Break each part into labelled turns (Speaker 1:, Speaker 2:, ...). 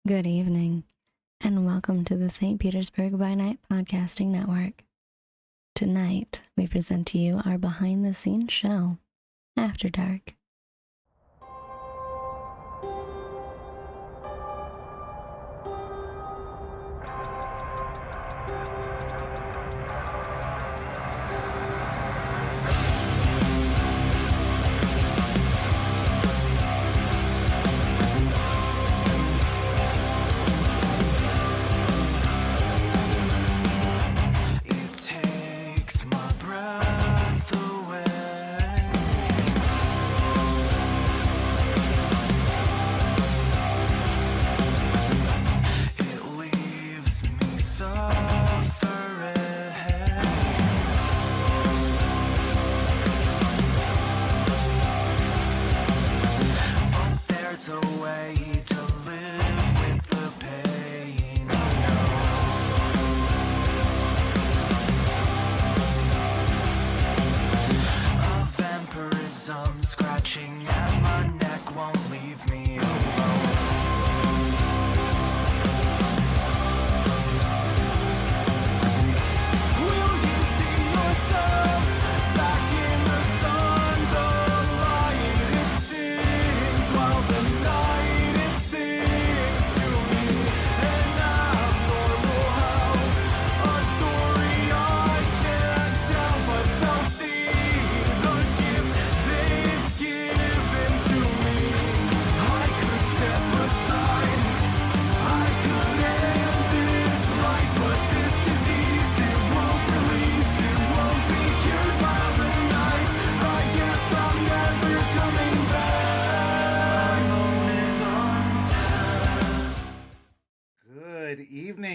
Speaker 1: Good evening, and welcome to the St. Petersburg By Night podcasting network. Tonight, we present to you our behind-the-scenes show, After Dark.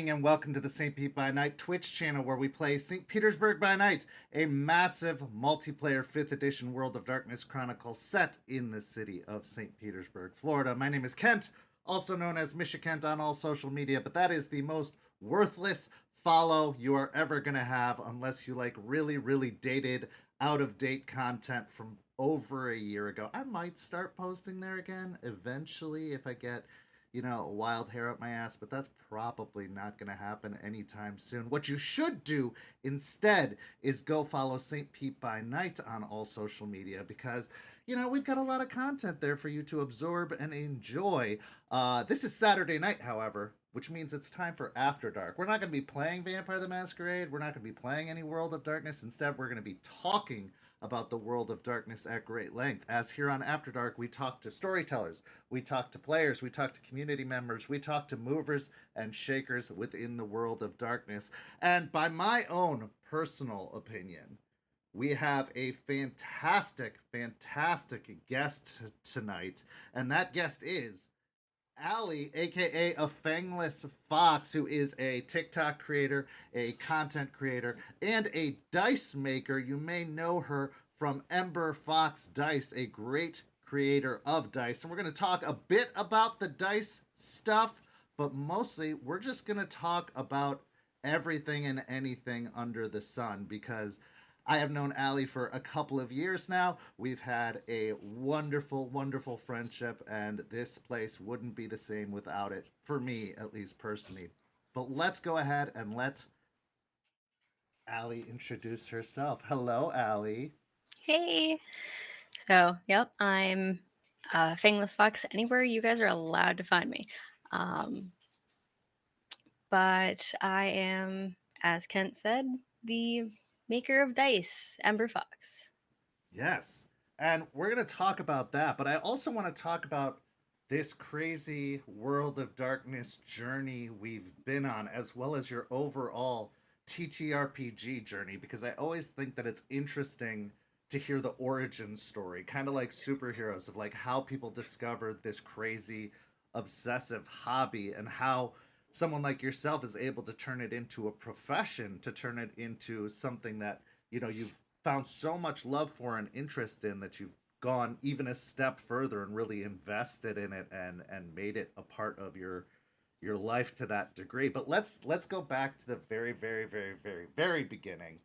Speaker 2: And welcome to the St. Pete by Night Twitch channel, where we play St. Petersburg by Night, a massive multiplayer 5th edition World of Darkness chronicle set in the city of St. Petersburg, Florida. My name is Kent, also known as Misha Kent on all social media, but that is the most worthless follow you are ever going to have unless you like really dated, out-of-date content from over a year ago. I might start posting there again eventually if I get a wild hair up my ass, but that's probably not going to happen anytime soon. What you should do instead is go follow St. Pete by Night on all social media because, we've got a lot of content there for you to absorb and enjoy. This is Saturday night, however, which means it's time for After Dark. We're not going to be playing Vampire the Masquerade. We're not going to be playing any World of Darkness. Instead, we're going to be talking about the World of Darkness at great length. As here on After Dark, we talk to storytellers, we talk to players, we talk to community members, we talk to movers and shakers within the World of Darkness. And by my own personal opinion, we have a fantastic guest tonight, and that guest is Allie, aka a Fangless Fox, who is a TikTok creator, a content creator, and a dice maker. You may know her from Ember Fox Dice, a great creator of dice. And we're going to talk a bit about the dice stuff, but mostly we're just going to talk about everything and anything under the sun because I have known Allie for a couple of years now. We've had a wonderful friendship, and this place wouldn't be the same without it, for me, at least personally. But let's go ahead and let Allie introduce herself. Hello, Allie.
Speaker 3: Hey! So, yep, I'm Fangless Fox anywhere you guys are allowed to find me. But I am, as Kent said, the maker of dice, Ember Fox.
Speaker 2: Yes. And we're going to talk about that, but I also want to talk about this crazy World of Darkness journey we've been on, as well as your overall TTRPG journey, because I always think that it's interesting to hear the origin story, kind of like superheroes, of like how people discovered this crazy obsessive hobby and how someone like yourself is able to turn it into a profession, to turn it into something that you've found so much love for and interest in that you've gone even a step further and really invested in it and made it a part of your life to that degree. But let's go back to the very beginning.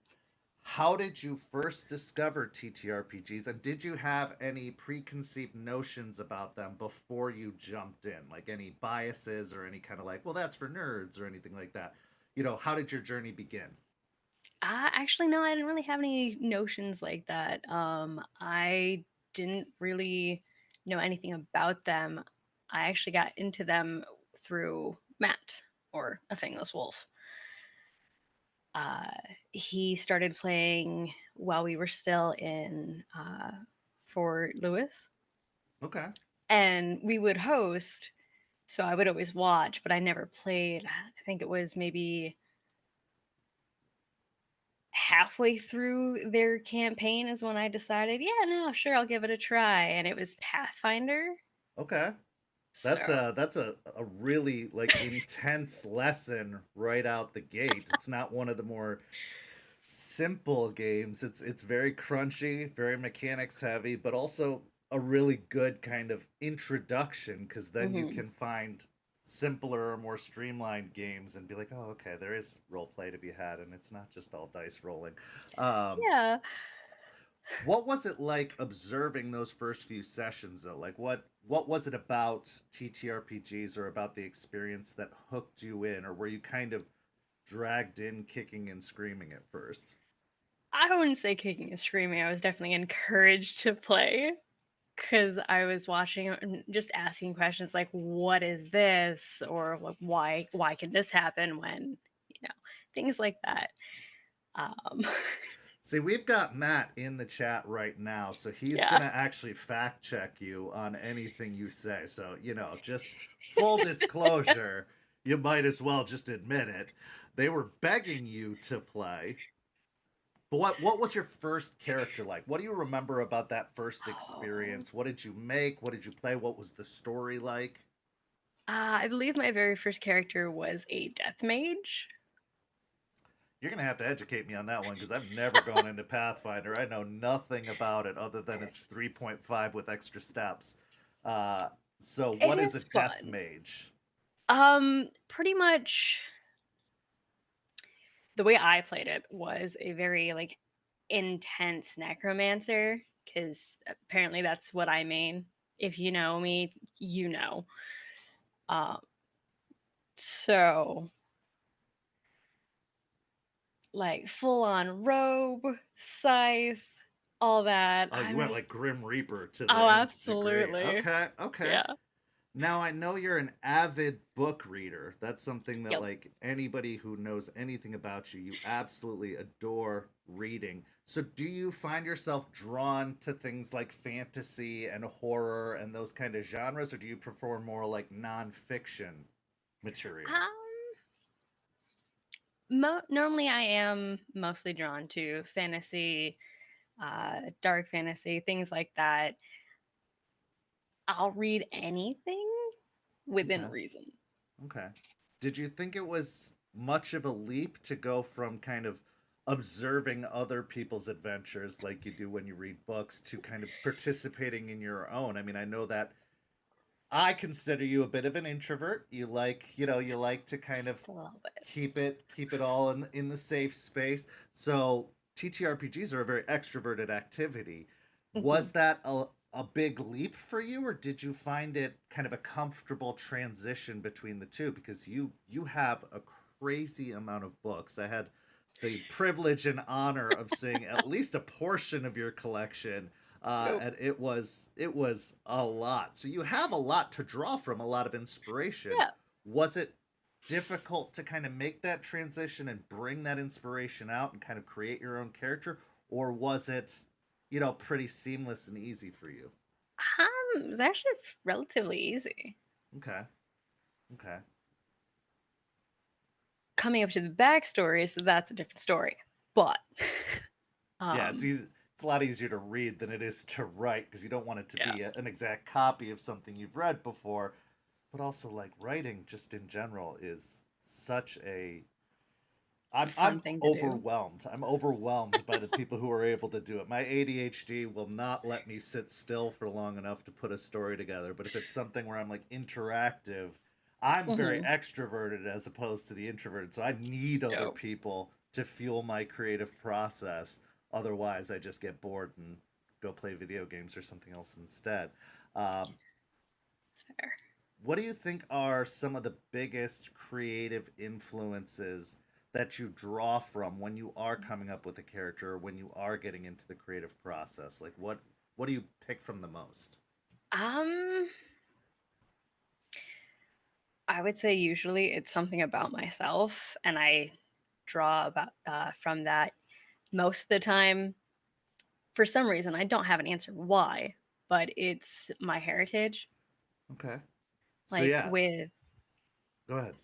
Speaker 2: how did you first discover TTRPGs, and did you have any preconceived notions about them before you jumped in? Like any biases or any kind of like, well, that's for nerds or anything like that? How did your journey begin?
Speaker 3: Actually, no, I didn't really have any notions like that. I didn't really know anything about them. I actually got into them through Matt, or a Fangless Wolf. Uh, he started playing while we were still in Fort Lewis,
Speaker 2: Okay.
Speaker 3: and we would host. So I would always watch, but I never played. I think it was maybe halfway through their campaign is when I decided, yeah, no, sure, I'll give it a try. And it was Pathfinder.
Speaker 2: Okay. That's
Speaker 3: So,
Speaker 2: a really like intense lesson right out the gate. It's not one of the more simple games. It's very crunchy, very mechanics heavy, but also a really good kind of introduction because then you
Speaker 3: mhm.
Speaker 2: can find simpler or more streamlined games and be like, oh, okay, there is role play to be had, and it's not just all dice rolling. Um,
Speaker 3: Yeah.
Speaker 2: what was it like observing those first few sessions though? Like what was it about TTRPGs or about the experience that hooked you in, or were you kind of dragged in kicking and screaming at first?
Speaker 3: I wouldn't say kicking and screaming. I was definitely encouraged to play because I was watching and just asking questions like, what is this? Or like, why can this happen when, you know, things like that. Um,
Speaker 2: See, we've got Matt in the chat right now, so he's
Speaker 3: yeah.
Speaker 2: going to actually fact check you on anything you say. So, just full disclosure, you might as well just admit it. They were begging you to play. But what was your first character like? What do you remember about that first
Speaker 3: Oh.
Speaker 2: experience? What did you make? What did you play? What was the story like?
Speaker 3: I believe my very first character was a death mage.
Speaker 2: You're going to have to educate me on that one because I've never gone into Pathfinder. I know nothing about it other than it's 3.5 with extra steps. Uh, so,
Speaker 3: It
Speaker 2: what is a
Speaker 3: is
Speaker 2: death
Speaker 3: fun.
Speaker 2: mage?
Speaker 3: Pretty much the way I played it was a very like intense necromancer because apparently that's what I mean. If you know me, you know. Um, so like full on robe, scythe, all that.
Speaker 2: Oh, you
Speaker 3: I'm
Speaker 2: went like
Speaker 3: just
Speaker 2: Grim Reaper to
Speaker 3: oh,
Speaker 2: the nth degree.
Speaker 3: absolutely,
Speaker 2: Okay, okay.
Speaker 3: yeah,
Speaker 2: Now I know you're an avid book reader. That's something that
Speaker 3: yep.
Speaker 2: like anybody who knows anything about you, you absolutely adore reading. So do you find yourself drawn to things like fantasy and horror and those kind of genres, or do you prefer more like nonfiction material?
Speaker 3: Um, normally I am mostly drawn to fantasy, dark fantasy, things like that. I'll read anything within
Speaker 2: Okay.
Speaker 3: reason.
Speaker 2: Okay. Did you think it was much of a leap to go from kind of observing other people's adventures like you do when you read books to kind of participating in your own? I mean, I know that I consider you a bit of an introvert. You like to kind
Speaker 3: Just
Speaker 2: of
Speaker 3: a little bit.
Speaker 2: keep it all in the safe space. So TTRPGs are a very extroverted activity.
Speaker 3: Mhm.
Speaker 2: Was that a big leap for you, or did you find it kind of a comfortable transition between the two? Because you have a crazy amount of books. I had the privilege and honor of seeing at least a portion of your collection,
Speaker 3: Yep.
Speaker 2: and it was a lot. So you have a lot to draw from, a lot of inspiration.
Speaker 3: Yeah.
Speaker 2: Was it difficult to kind of make that transition and bring that inspiration out and kind of create your own character, or was it, pretty seamless and easy for you?
Speaker 3: It was actually relatively easy.
Speaker 2: Okay, okay.
Speaker 3: Coming up to the backstory, so that's a different story. But
Speaker 2: Yeah, it's
Speaker 3: um,
Speaker 2: easy. It's a lot easier to read than it is to write because you don't want it to
Speaker 3: yeah,
Speaker 2: be an exact copy of something you've read before. But also, like writing, just in general, is such a I'm
Speaker 3: fun thing to do.
Speaker 2: overwhelmed. I'm overwhelmed by the people who are able to do it. My ADHD will not let me sit still for long enough to put a story together. But if it's something where I'm like interactive, I'm very
Speaker 3: Hmm.
Speaker 2: extroverted as opposed to the introverted. So I need other
Speaker 3: Yep.
Speaker 2: people to fuel my creative process. Otherwise, I just get bored and go play video games or something else instead. Um,
Speaker 3: Fair.
Speaker 2: what do you think are some of the biggest creative influences that you draw from when you are coming up with a character or when you are getting into the creative process? Like what do you pick from the most?
Speaker 3: Um, I would say usually it's something about myself, and I draw about from that most of the time. For some reason, I don't have an answer why, but it's my heritage.
Speaker 2: Okay. So
Speaker 3: Like
Speaker 2: yeah,
Speaker 3: with,
Speaker 2: go ahead.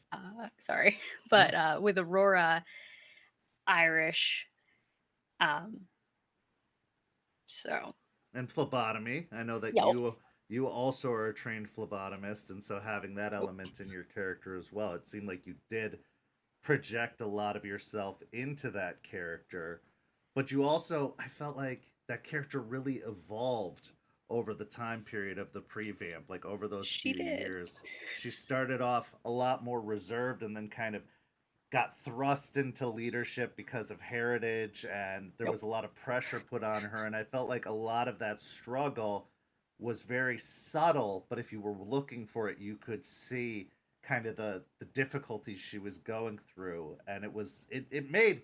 Speaker 3: sorry,
Speaker 2: No.
Speaker 3: but with Aurora, Irish. Um, so
Speaker 2: And phlebotomy. I know that
Speaker 3: yep.
Speaker 2: you also are a trained phlebotomist, and so having that element in your character as well, it seemed like you did project a lot of yourself into that character. But you also, I felt like that character really evolved over the time period of the prevamp, like over those
Speaker 3: She
Speaker 2: few
Speaker 3: did.
Speaker 2: years. She started off a lot more reserved and then kind of got thrust into leadership because of heritage, and there
Speaker 3: Yep.
Speaker 2: was a lot of pressure put on her, and I felt like a lot of that struggle was very subtle, but if you were looking for it you could see kind of the difficulties she was going through, and it made,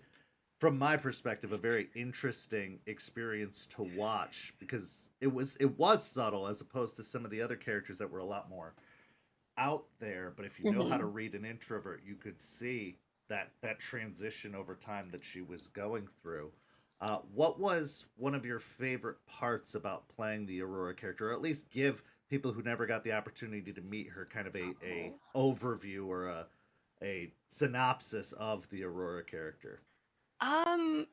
Speaker 2: from my perspective, a very interesting experience to watch because it was subtle as opposed to some of the other characters that were a lot more out there. But if you know how to
Speaker 3: Hmm.
Speaker 2: read an introvert, you could see that transition over time that she was going through. What was one of your favorite parts about playing the Aurora character, or at least give people who never got the opportunity to meet her kind of a
Speaker 3: Oh.
Speaker 2: overview or a synopsis of the Aurora character?
Speaker 3: Um,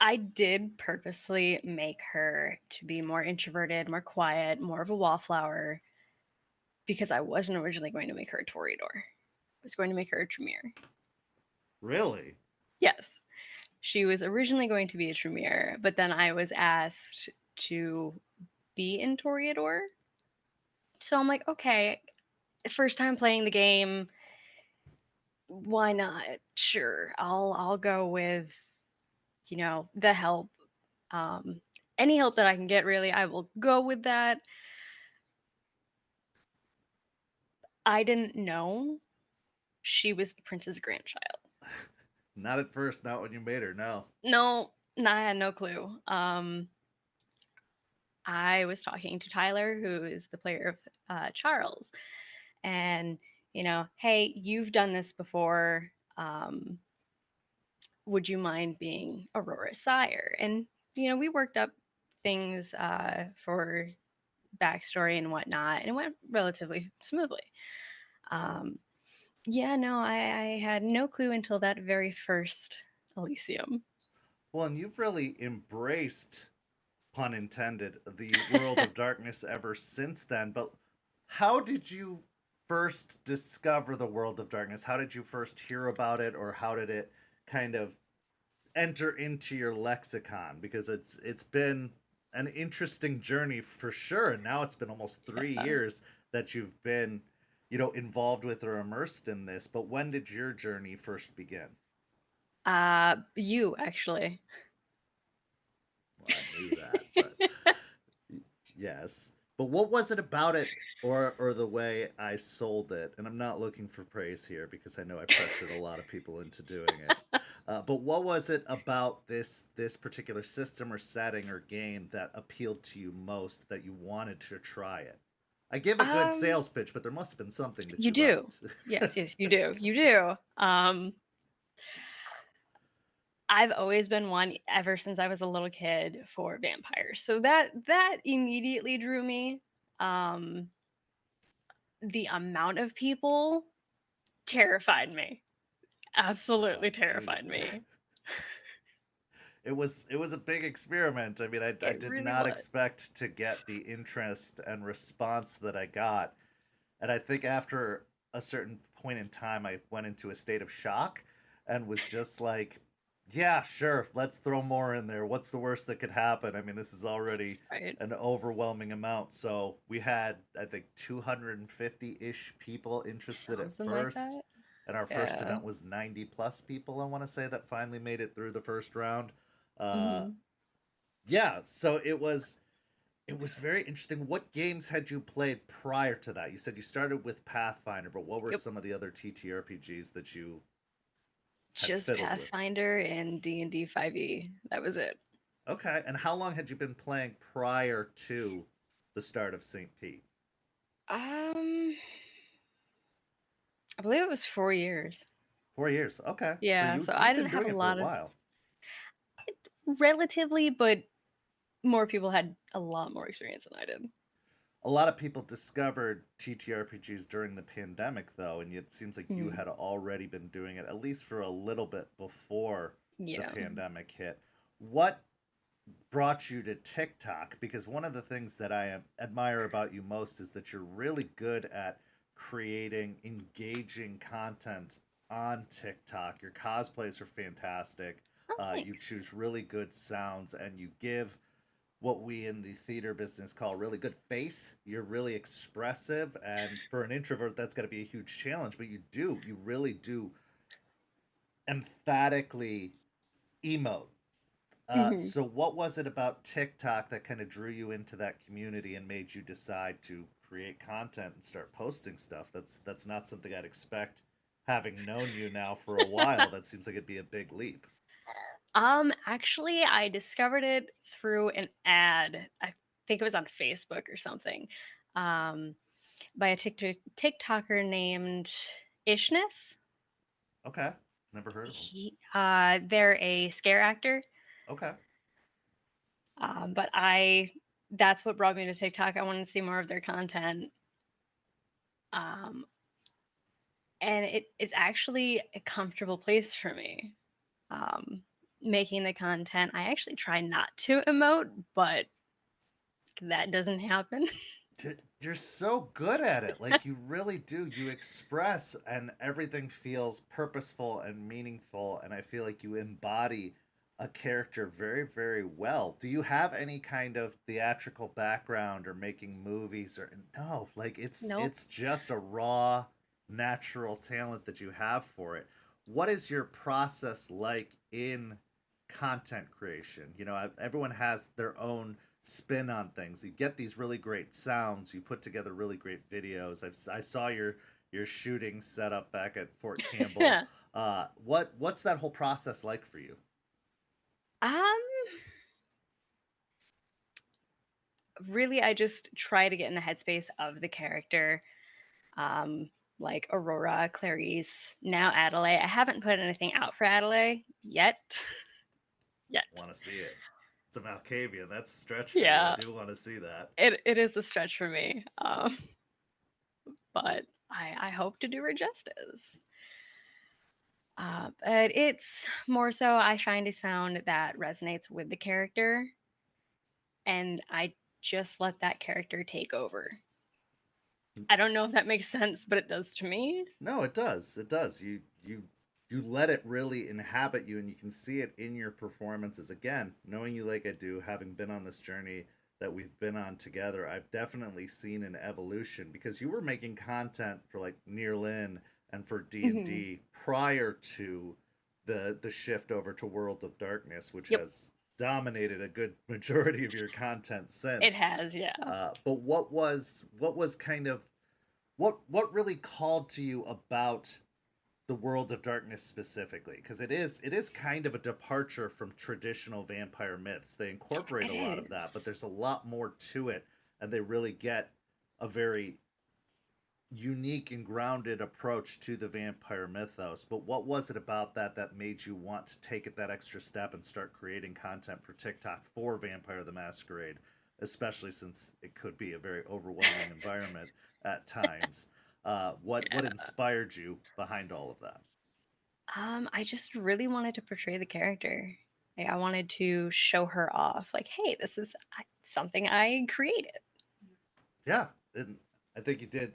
Speaker 3: I did purposely make her to be more introverted, more quiet, more of a wallflower, because I wasn't originally going to make her a Toreador. I was going to make her a Tremere.
Speaker 2: Really?
Speaker 3: Yes, she was originally going to be a Tremere, but then I was asked to be in Toreador. So I'm like, okay, first time playing the game, why not? Sure, I'll go with, the help. Um, any help that I can get, really, I will go with that. I didn't know she was the prince's grandchild.
Speaker 2: Not at first, not when you made her, no.
Speaker 3: No, I had no clue. I was talking to Tyler, who is the player of Charles, and hey, you've done this before. Um, would you mind being Aurora's sire? And we worked up things for backstory and whatnot, and it went relatively smoothly. Um, yeah, no, I had no clue until that very first Elysium.
Speaker 2: Well, and you've really embraced, pun intended, the world of darkness ever since then. But how did you first discover the world of darkness? How did you first hear about it, or how did it kind of enter into your lexicon? Because it's been an interesting journey for sure, and now it's been almost 3 years that you've been, involved with or immersed in this. But when did your journey first begin?
Speaker 3: You actually.
Speaker 2: Well, I knew that, but yes. But what was it about it, or the way I sold it? And I'm not looking for praise here because I know I pressured a lot of people into doing it. But what was it about this particular system or setting or game that appealed to you most, that you wanted to try it? I give a good
Speaker 3: um,
Speaker 2: sales pitch, but there must have been something that
Speaker 3: you
Speaker 2: you
Speaker 3: do.
Speaker 2: liked.
Speaker 3: Yes, you do. You do. I've always been one ever since I was a little kid for vampires. So that immediately drew me. Um, the amount of people terrified me. Absolutely terrified
Speaker 2: Dude.
Speaker 3: me.
Speaker 2: It was a big experiment. I mean, I
Speaker 3: It
Speaker 2: did
Speaker 3: really
Speaker 2: not
Speaker 3: was.
Speaker 2: expect to get the interest and response that I got. And I think after a certain point in time, I went into a state of shock and was just like, yeah, sure, let's throw more in there. What's the worst that could happen? I mean, this is already
Speaker 3: Right.
Speaker 2: an overwhelming amount. So we had, I think, 250 ish people interested at
Speaker 3: Something like
Speaker 2: first.
Speaker 3: that.
Speaker 2: and our first
Speaker 3: Yeah.
Speaker 2: event was 90 plus people, I want to say, that finally made it through the first round. Uh,
Speaker 3: Hmm.
Speaker 2: yeah, so it was very interesting. What games had you played prior to that? You said you started with Pathfinder, but what were
Speaker 3: Yep.
Speaker 2: some of the other TTRPGs that you had
Speaker 3: Just
Speaker 2: fiddled with?
Speaker 3: Pathfinder and D&D 5e. That was it.
Speaker 2: Okay, and how long had you been playing prior to the start of St. Pete?
Speaker 3: Um, I believe it was 4 years.
Speaker 2: 4 years. Okay, so
Speaker 3: Yeah,
Speaker 2: you
Speaker 3: so I
Speaker 2: you've
Speaker 3: didn't
Speaker 2: been
Speaker 3: have
Speaker 2: doing
Speaker 3: a
Speaker 2: it for a
Speaker 3: lot of
Speaker 2: while.
Speaker 3: relatively, but more people had a lot more experience than I did.
Speaker 2: A lot of people discovered TTRPGs during the pandemic, though, and it seems like you
Speaker 3: Mm,
Speaker 2: had already been doing it at least for a little bit before the
Speaker 3: yeah.
Speaker 2: pandemic hit. What brought you to TikTok? Because one of the things that I admire about you most is that you're really good at creating engaging content on TikTok. Your cosplays are fantastic.
Speaker 3: Oh,
Speaker 2: You
Speaker 3: thanks.
Speaker 2: choose really good sounds, and you give what we in the theater business call really good face. You're really expressive, and for an introvert, that's got to be a huge challenge. But you really do emphatically emote.
Speaker 3: Hmm.
Speaker 2: So what was it about TikTok that kind of drew you into that community and made you decide to create content and start posting stuff? That's not something I'd expect. Having known you now for a while, that seems like it'd be a big leap.
Speaker 3: Actually, I discovered it through an ad. I think it was on Facebook or something, um, by a TikToker named Ishness.
Speaker 2: Okay, never heard of them.
Speaker 3: They're a scare actor.
Speaker 2: Okay,
Speaker 3: But that's what brought me to TikTok. I wanted to see more of their content. Um, and it's actually a comfortable place for me. Um, Making the content. I actually try not to emote, but that doesn't happen.
Speaker 2: you're so good at it. Like you really do. You express, and everything feels purposeful and meaningful. And I feel like you embody a character very, very well. Do you have any kind of theatrical background or making movies or no? Like it's
Speaker 3: Nope.
Speaker 2: it's just a raw, natural talent that you have for it. What is your process like in content creation? Everyone has their own spin on things. You get these really great sounds. You put together really great videos. I saw your shooting setup back at Fort Campbell. What's that whole process like for you?
Speaker 3: um, Really, I just try to get in the headspace of the character. Um, like Aurora, Clarice, now Adelaide. I haven't put anything out for Adelaide yet. Yet.
Speaker 2: Want to see it? It's a Malkavian. That's a stretch for you. I
Speaker 3: Yeah,
Speaker 2: do want to see that.
Speaker 3: it is a stretch for me. But I hope to do her justice. But it's more so I find a sound that resonates with the character, and I just let that character take over. I don't know if that makes sense, but it does to me.
Speaker 2: No, it does. It does. You let it really inhabit you, and you can see it in your performances. Again, knowing you like I do, having been on this journey that we've been on together, I've definitely seen an evolution because you were making content for like Nearlin and for D and
Speaker 3: Mhm.
Speaker 2: D prior to the shift over to World of Darkness, which
Speaker 3: Yep,
Speaker 2: has dominated a good majority of your content
Speaker 3: it
Speaker 2: since.
Speaker 3: has. Yeah.
Speaker 2: But what was kind of what really called to you about the World of Darkness specifically? Because it is kind of a departure from traditional vampire myths. They incorporate
Speaker 3: It
Speaker 2: a lot of that, but
Speaker 3: is.
Speaker 2: there's a lot more to it, and they really get a very unique and grounded approach to the vampire mythos. But what was it about that made you want to take it that extra step and start creating content for TikTok for Vampire the Masquerade, especially since it could be a very overwhelming environment at times? What
Speaker 3: Yeah.
Speaker 2: inspired you behind all of that?
Speaker 3: I just really wanted to portray the character. Like, I wanted to show her off. Like, hey, this is something I created.
Speaker 2: Yeah, and I think you did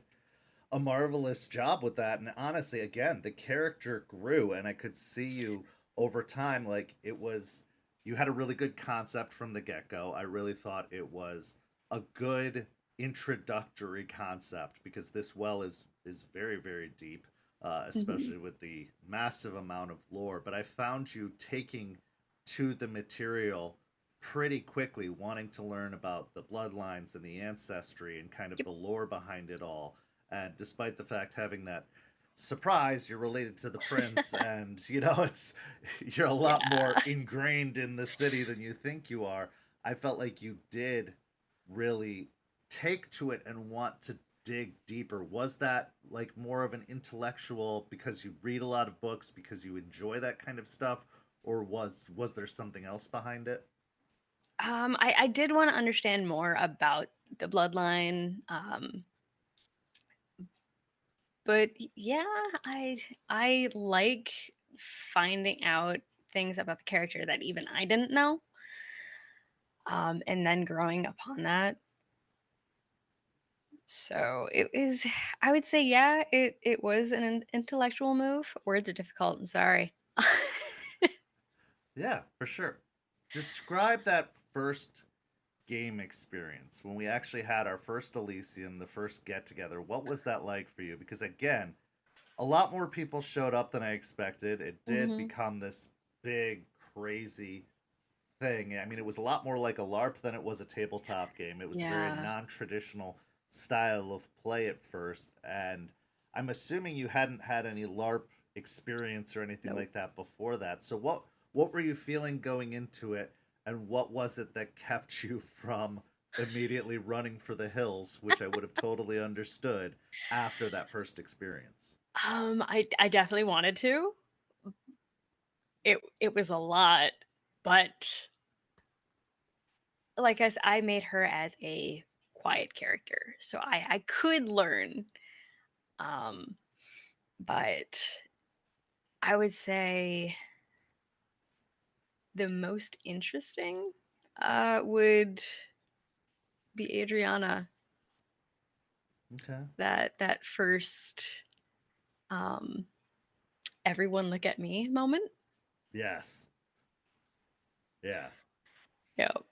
Speaker 2: a marvelous job with that. And honestly, again, the character grew, and I could see you over time. Like you had a really good concept from the get go. I really thought it was a good introductory concept because this well is very very deep. especially with the massive amount of lore. But I found you taking to the material pretty quickly, wanting to learn about the bloodlines and the ancestry and kind of
Speaker 3: Yep.
Speaker 2: the lore behind it all. And despite the fact having that surprise, you're related to the prince, and it's you're a lot more
Speaker 3: Yeah.
Speaker 2: ingrained in the city than you think you are. I felt like you did really take to it and want to dig deeper. Was that like more of an intellectual because you read a lot of books because you enjoy that kind of stuff, or was there something else behind it?
Speaker 3: I did want to understand more about the bloodline. But yeah, I like finding out things about the character that even I didn't know. And then growing upon that. So it is, I would say, yeah, it was an intellectual move. Words are difficult. I'm sorry.
Speaker 2: Yeah, for sure. Describe that first game experience when we actually had our first Elysium, the first get together. What was that like for you? Because again, a lot more people showed up than I expected. It did
Speaker 3: Hmm.
Speaker 2: become this big, crazy thing. I mean, it was a lot more like a LARP than it was a tabletop game. It was a very
Speaker 3: Yeah.
Speaker 2: non traditional style of play at first. And I'm assuming you hadn't had any LARP experience or anything
Speaker 3: Nope.
Speaker 2: like that before that. So what were you feeling going into it, and what was it that kept you from immediately running for the hills, which I would have totally understood after that first experience?
Speaker 3: I definitely wanted to. It was a lot, but like I made her as a quiet character, so I could learn. Um, but I would say the most interesting would be Adriana.
Speaker 2: Okay.
Speaker 3: That first um, everyone look at me moment.
Speaker 2: Yes. Yeah.
Speaker 3: Yep.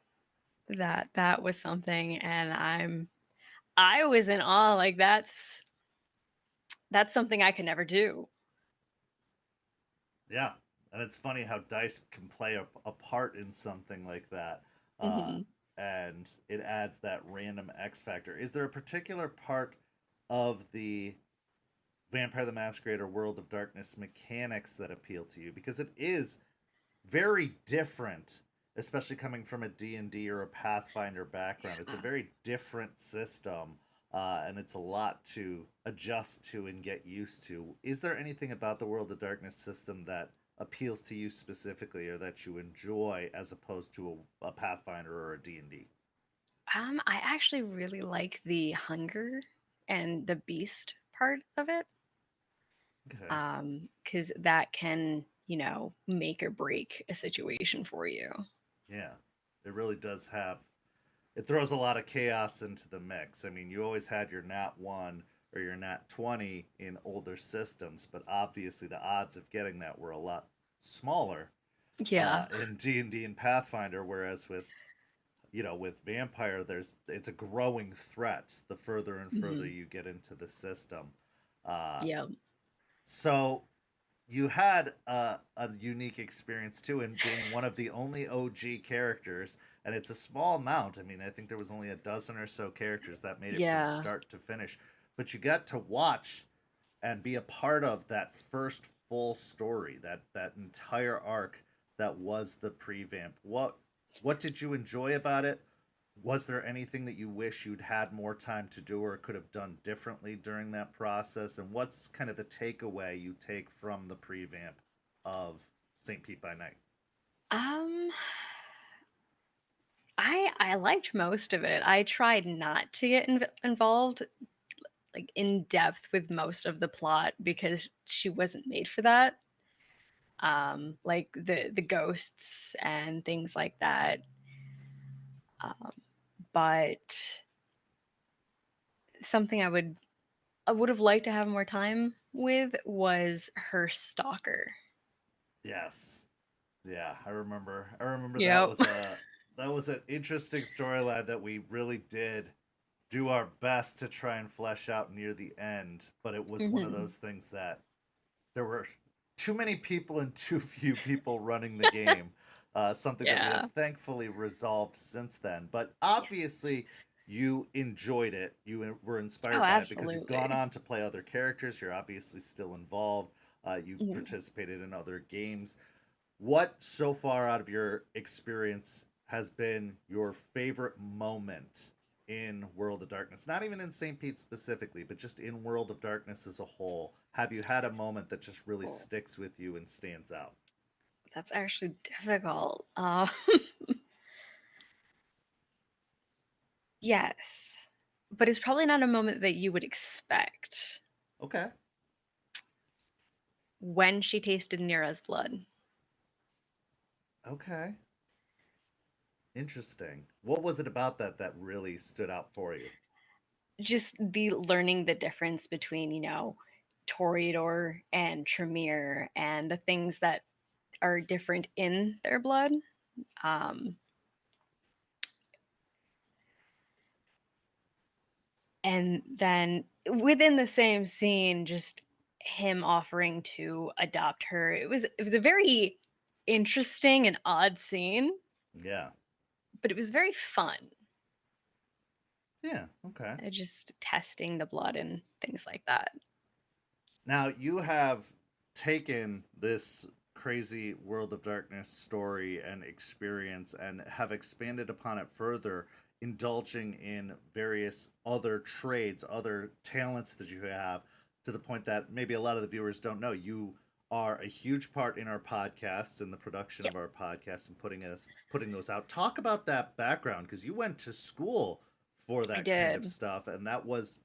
Speaker 3: That was something, and I was in awe. Like that's something I could never do.
Speaker 2: Yeah, and it's funny how dice can play a part in something like that, uh,
Speaker 3: Hmm.
Speaker 2: and it adds that random X factor. Is there a particular part of the Vampire the Masquerade or World of Darkness mechanics that appeal to you? Because it is very different, especially coming from a D&D or a Pathfinder background. It's a very different system, and it's a lot to adjust to and get used to. Is there anything about the World of Darkness system that appeals to you specifically, or that you enjoy as opposed to a Pathfinder or a D&D?
Speaker 3: I actually really like the hunger and the beast part of it.
Speaker 2: Okay.
Speaker 3: Because that can, make or break a situation for you.
Speaker 2: Yeah, it really does have. It throws a lot of chaos into the mix. I mean, you always had your Nat 1 or your Nat 20 in older systems, but obviously the odds of getting that were a lot smaller
Speaker 3: Yeah.
Speaker 2: in D&D and Pathfinder, whereas with Vampire, it's a growing threat the further and further
Speaker 3: Hmm.
Speaker 2: you get into the system. Uh,
Speaker 3: Yeah.
Speaker 2: so you had a unique experience too in being one of the only OG characters, and it's a small amount. I mean, I think there was only a dozen or so characters that made it from
Speaker 3: Yeah.
Speaker 2: start to finish, but you got to watch and be a part of that first full story, that entire arc that was the prevamp. What did you enjoy about it? Was there anything that you wish you'd had more time to do or could have done differently during that process? And what's kind of the takeaway you take from the prevamp of St. Pete by Night?
Speaker 3: Um, I liked most of it. I tried not to get involved like in depth with most of the plot because she wasn't made for that. Like the ghosts and things like that. Um, but something I would have liked to have more time with was her stalker.
Speaker 2: Yes. Yeah, I remember. I remember
Speaker 3: Yep.
Speaker 2: that was an interesting storyline that we really did do our best to try and flesh out near the end, but it was one of
Speaker 3: Hmm.
Speaker 2: those things that there were too many people and too few people running the game. Something that we
Speaker 3: Yeah.
Speaker 2: have thankfully resolved since then. But
Speaker 3: Yes.
Speaker 2: obviously, you enjoyed it. You were
Speaker 3: Oh,
Speaker 2: inspired by it because you've gone
Speaker 3: absolutely.
Speaker 2: on to play other characters. You're obviously still involved. You
Speaker 3: Mhm.
Speaker 2: participated in other games. What so far out of your experience has been your favorite moment in World of Darkness? Not even in St. Pete specifically, but just in World of Darkness as a whole. Have you had a moment that just really
Speaker 3: Oh,
Speaker 2: sticks with you and stands out?
Speaker 3: that's actually difficult. Yes, but it's probably not a moment that you would expect.
Speaker 2: Okay.
Speaker 3: When she tasted Nira's blood.
Speaker 2: Okay. Interesting. What was it about that that really stood out for you?
Speaker 3: Just the learning the difference between, Toreador and Tremere and the things that are different in their blood. Um, and then within the same scene, just him offering to adopt her. It was a very interesting and odd scene,
Speaker 2: Yeah.
Speaker 3: but it was very fun.
Speaker 2: Yeah. Okay.
Speaker 3: Just testing the blood and things like that.
Speaker 2: Now, you have taken this crazy World of Darkness story and experience and have expanded upon it further, indulging in various other trades, other talents that you have, to the point that maybe a lot of the viewers don't know. You are a huge part in our podcasts and the production
Speaker 3: Yep,
Speaker 2: of our podcasts and putting those out. Talk about that background because you went to school for
Speaker 3: I
Speaker 2: that kind of
Speaker 3: did.
Speaker 2: stuff, and that was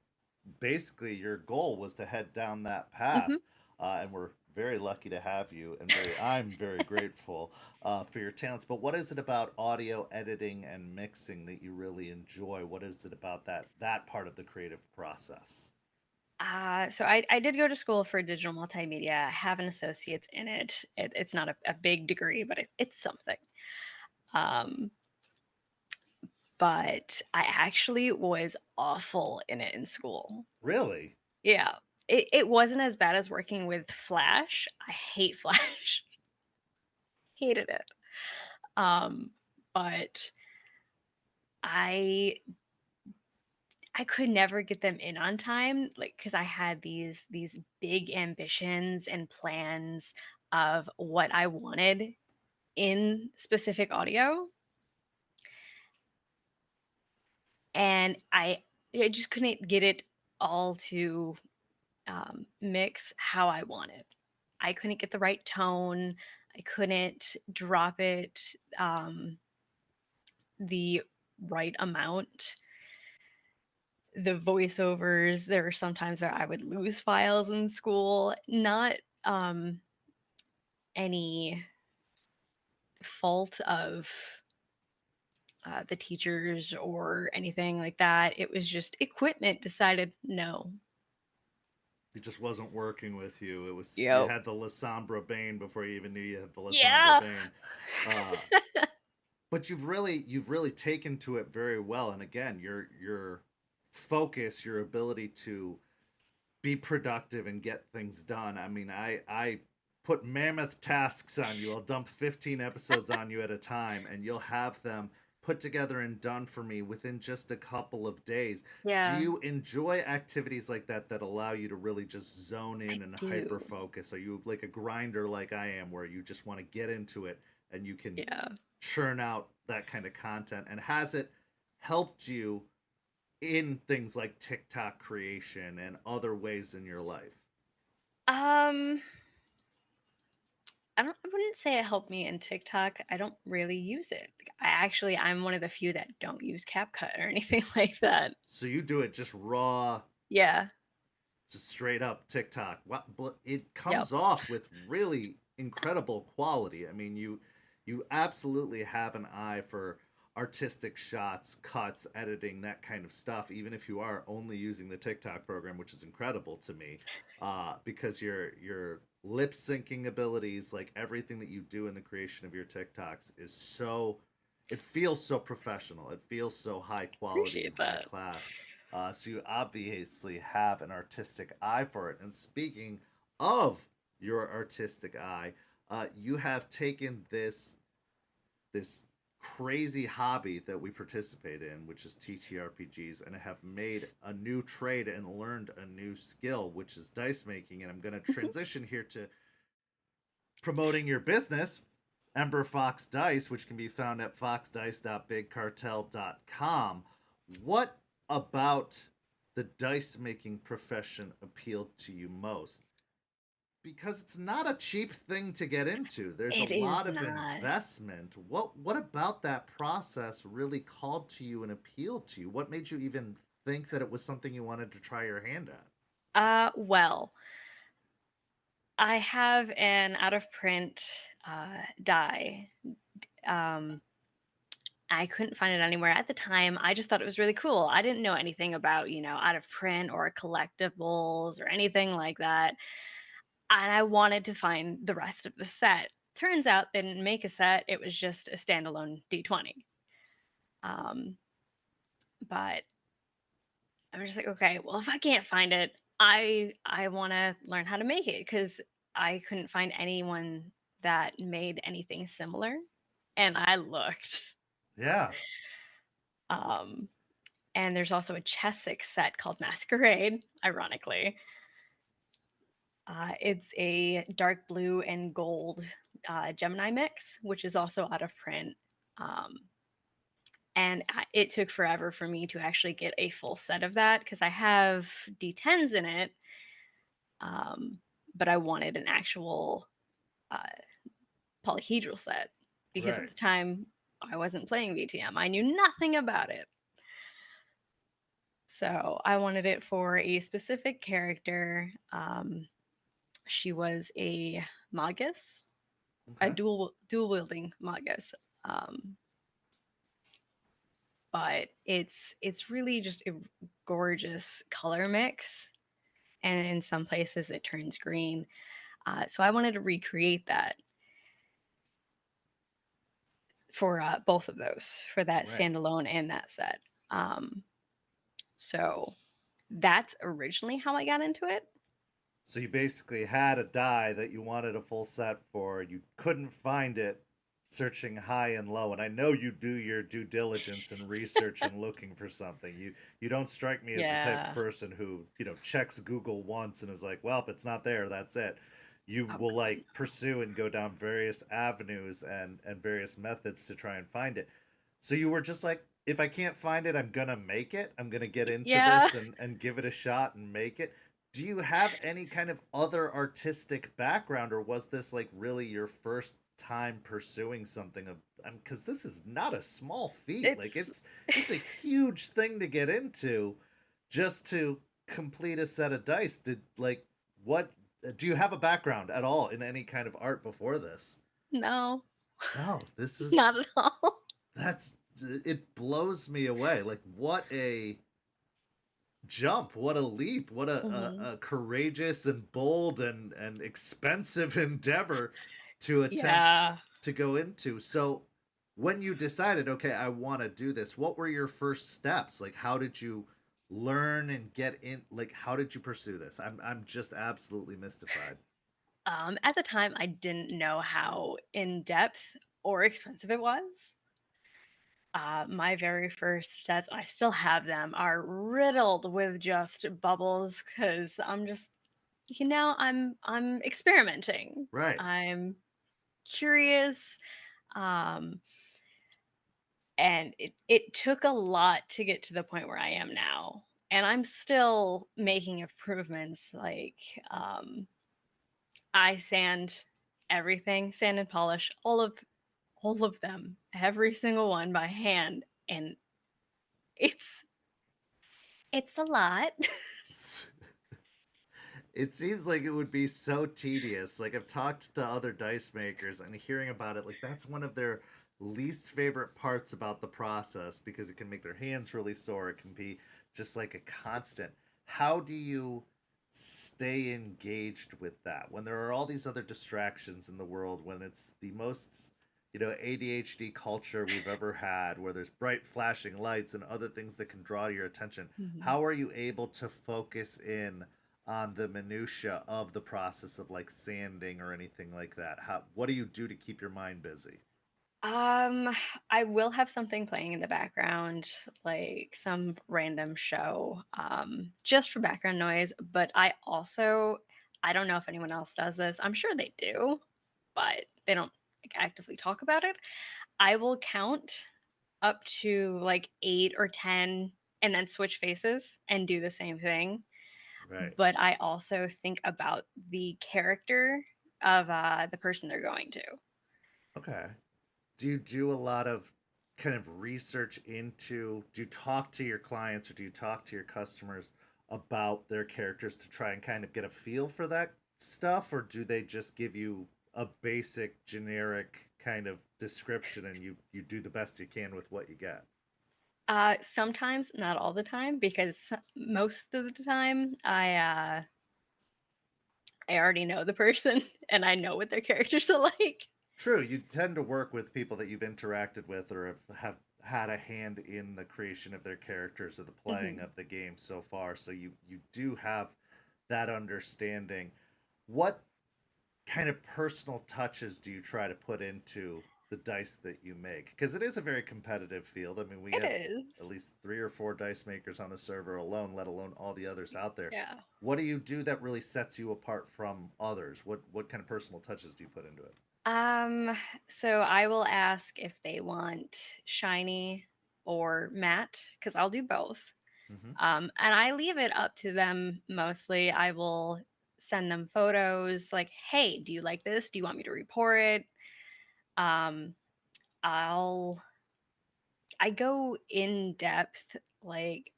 Speaker 2: basically your goal was to head down that path.
Speaker 3: Hmm.
Speaker 2: And we're very lucky to have you, and I'm very grateful for your talents. But what is it about audio editing and mixing that you really enjoy? What is it about that part of the creative process?
Speaker 3: So I did go to school for digital multimedia. I have an associate's in it. It's not a big degree, but it's something. Um, but I actually was awful in it in school.
Speaker 2: Really?
Speaker 3: Yeah. It wasn't as bad as working with Flash. I hate Flash. Hated it. Um, but I I could never get them in on time, like because I had these big ambitions and plans of what I wanted in specific audio, and I just couldn't get it all to mix how I wanted. I couldn't get the right tone. I couldn't drop it the right amount. The voiceovers, there were sometimes that I would lose files in school. Not um, any fault of the teachers or anything like that. It was just equipment decided no.
Speaker 2: It just wasn't working with you. It was you
Speaker 3: Yep.
Speaker 2: had the Lasombra Bane before you even knew you had the Lasombra
Speaker 3: Yeah.
Speaker 2: Bane. Uh, but you've really taken to it very well. And again, your focus, your ability to be productive and get things done. I mean, I put mammoth tasks on you. I'll dump 15 episodes on you at a time, and you'll have them put together and done for me within just a couple of days. Do
Speaker 3: Yeah,
Speaker 2: you enjoy activities like that that allow you to really just zone
Speaker 3: I
Speaker 2: in and hyper
Speaker 3: do.
Speaker 2: focus? Are you like a grinder like I am, where you just want to get into it and you can
Speaker 3: Yeah.
Speaker 2: churn out that kind of content? And has it helped you in things like TikTok creation and other ways in your life?
Speaker 3: Um, I wouldn't say it helped me in TikTok. I don't really use it. I'm one of the few that don't use CapCut or anything like that.
Speaker 2: So you do it just raw,
Speaker 3: Yeah.
Speaker 2: just straight up TikTok. What? But it
Speaker 3: Yep.
Speaker 2: comes off with really incredible quality. I mean, you absolutely have an eye for artistic shots, cuts, editing, that kind of stuff. Even if you are only using the TikTok program, which is incredible to me, because your lip syncing abilities, like everything that you do in the creation of your TikToks, is so. It feels so professional. It feels so high quality and
Speaker 3: Appreciate
Speaker 2: high
Speaker 3: that.
Speaker 2: class. So you obviously have an artistic eye for it. And speaking of your artistic eye. You have taken this crazy hobby that we participate in, which is TTRPGs, and have made a new trade and learned a new skill, which is dice making. And I'm going to transition here to promoting your business, Ember Fox Dice, which can be found at foxdice.bigcartel.com. What about the dice making profession appealed to you most? Because it's not a cheap thing to get into. There's a
Speaker 3: It is
Speaker 2: lot of
Speaker 3: not.
Speaker 2: investment. What about that process really called to you and appealed to you? What made you even think that it was something you wanted to try your hand at?
Speaker 3: Well, I have an out of print die. Um, I couldn't find it anywhere at the time. I just thought it was really cool. I didn't know anything about, out of print or collectibles or anything like that. And I wanted to find the rest of the set. Turns out they didn't make a set, it was just a standalone D20. Um, but I was just like, okay, well, if I can't find it, I want to learn how to make it because I couldn't find anyone that made anything similar. And I looked.
Speaker 2: Yeah.
Speaker 3: Um, and there's also a Chessex set called Masquerade, ironically. It's a dark blue and gold Gemini mix, which is also out of print. Um, and it took forever for me to actually get a full set of that because I have D10s in it, but I wanted an actual uh, polyhedral set because at
Speaker 2: Right.
Speaker 3: the time I wasn't playing VTM. I knew nothing about it. So I wanted it for a specific character. She was a magus, a
Speaker 2: Okay.
Speaker 3: dual wielding magus. Um, but it's really just a gorgeous color mix, and in some places it turns green. So I wanted to recreate that for both of those, for that
Speaker 2: Right.
Speaker 3: standalone and that set. Um, so that's originally how I got into it.
Speaker 2: So you basically had a die that you wanted a full set for. You couldn't find it searching high and low. And I know you do your due diligence and research and looking for something. You don't strike me as the type of
Speaker 3: Yeah.
Speaker 2: person who, checks Google once and is like, well, if it's not there, that's it. You
Speaker 3: Oh,
Speaker 2: will like pursue and go down various avenues and various methods to try and find it. So you were just like, if I can't find it, I'm gonna make it. I'm gonna get into
Speaker 3: yeah.
Speaker 2: this and give it a shot and make it. Do you have any kind of other artistic background, or was this like really your first time pursuing something of, because this is not a small feat. Like
Speaker 3: It's
Speaker 2: it's a huge thing to get into just to complete a set of dice. Did like what Do you have a background at all in any kind of art before this?
Speaker 3: no,
Speaker 2: No, this is
Speaker 3: not at all.
Speaker 2: that's it blows me away. Like what a jump, what a leap, what
Speaker 3: Hmm.
Speaker 2: a courageous and bold and expensive endeavor to attempt
Speaker 3: Yeah.
Speaker 2: to go into. So when you decided, okay, I want to do this, what were your first steps? Like how did you learn and get in, like how did you pursue this? I'm just absolutely mystified.
Speaker 3: At the time, I didn't know how in depth or expensive it was. My very first sets, I still have them, are riddled with just bubbles because I'm just, I'm experimenting.
Speaker 2: Right.
Speaker 3: I'm curious. Um, and it took a lot to get to the point where I am now. And I'm still making improvements. Like, I sand everything, sand and polish all of them, every single one by hand, and it's it's a lot.
Speaker 2: It seems like it would be so tedious. Like I've talked to other dice makers and hearing about it, like that's one of their least favorite parts about the process because it can make their hands really sore. It can be just like a constant. How do you stay engaged with that when there are all these other distractions in the world, when it's the most, ADHD culture we've ever had, where there's bright flashing lights and other things that can draw your attention?
Speaker 3: Mhm.
Speaker 2: How are you able to focus in on the minutia of the process of like sanding or anything like that? What do you do to keep your mind busy?
Speaker 3: Um, I will have something playing in the background, like some random show, just for background noise. But I don't know if anyone else does this. I'm sure they do, but they don't like actively talk about it. I will count up to like 8 or 10 and then switch faces and do the same thing.
Speaker 2: Right.
Speaker 3: But I also think about the character of the person they're going to.
Speaker 2: Okay. Do you do a lot of kind of research into, do you talk to your clients or do you talk to your customers about their characters to try and kind of get a feel for that stuff, or do they just give you a basic generic kind of description and you do the best you can with what you get?
Speaker 3: Sometimes, not all the time, because most of the time I already know the person and I know what their characters are like.
Speaker 2: True, you tend to work with people that you've interacted with or have had a hand in the creation of their characters or the playing
Speaker 3: Mhm.
Speaker 2: of the game so far, so you do have that understanding. What kind of personal touches do you try to put into the dice that you make? Because it is a very competitive field. I mean, we
Speaker 3: It
Speaker 2: have at
Speaker 3: is.
Speaker 2: least 3 or 4 dice makers on the server alone, let alone all the others out there.
Speaker 3: Yeah.
Speaker 2: What do you do that really sets you apart from others? What kind of personal touches do you put into it?
Speaker 3: Um, so I will ask if they want shiny or matte, because I'll do both.
Speaker 2: Mm-hmm.
Speaker 3: And I leave it up to them mostly. I will send them photos like, hey, do you like this? Do you want me to report it? Um, I'll I go in depth, like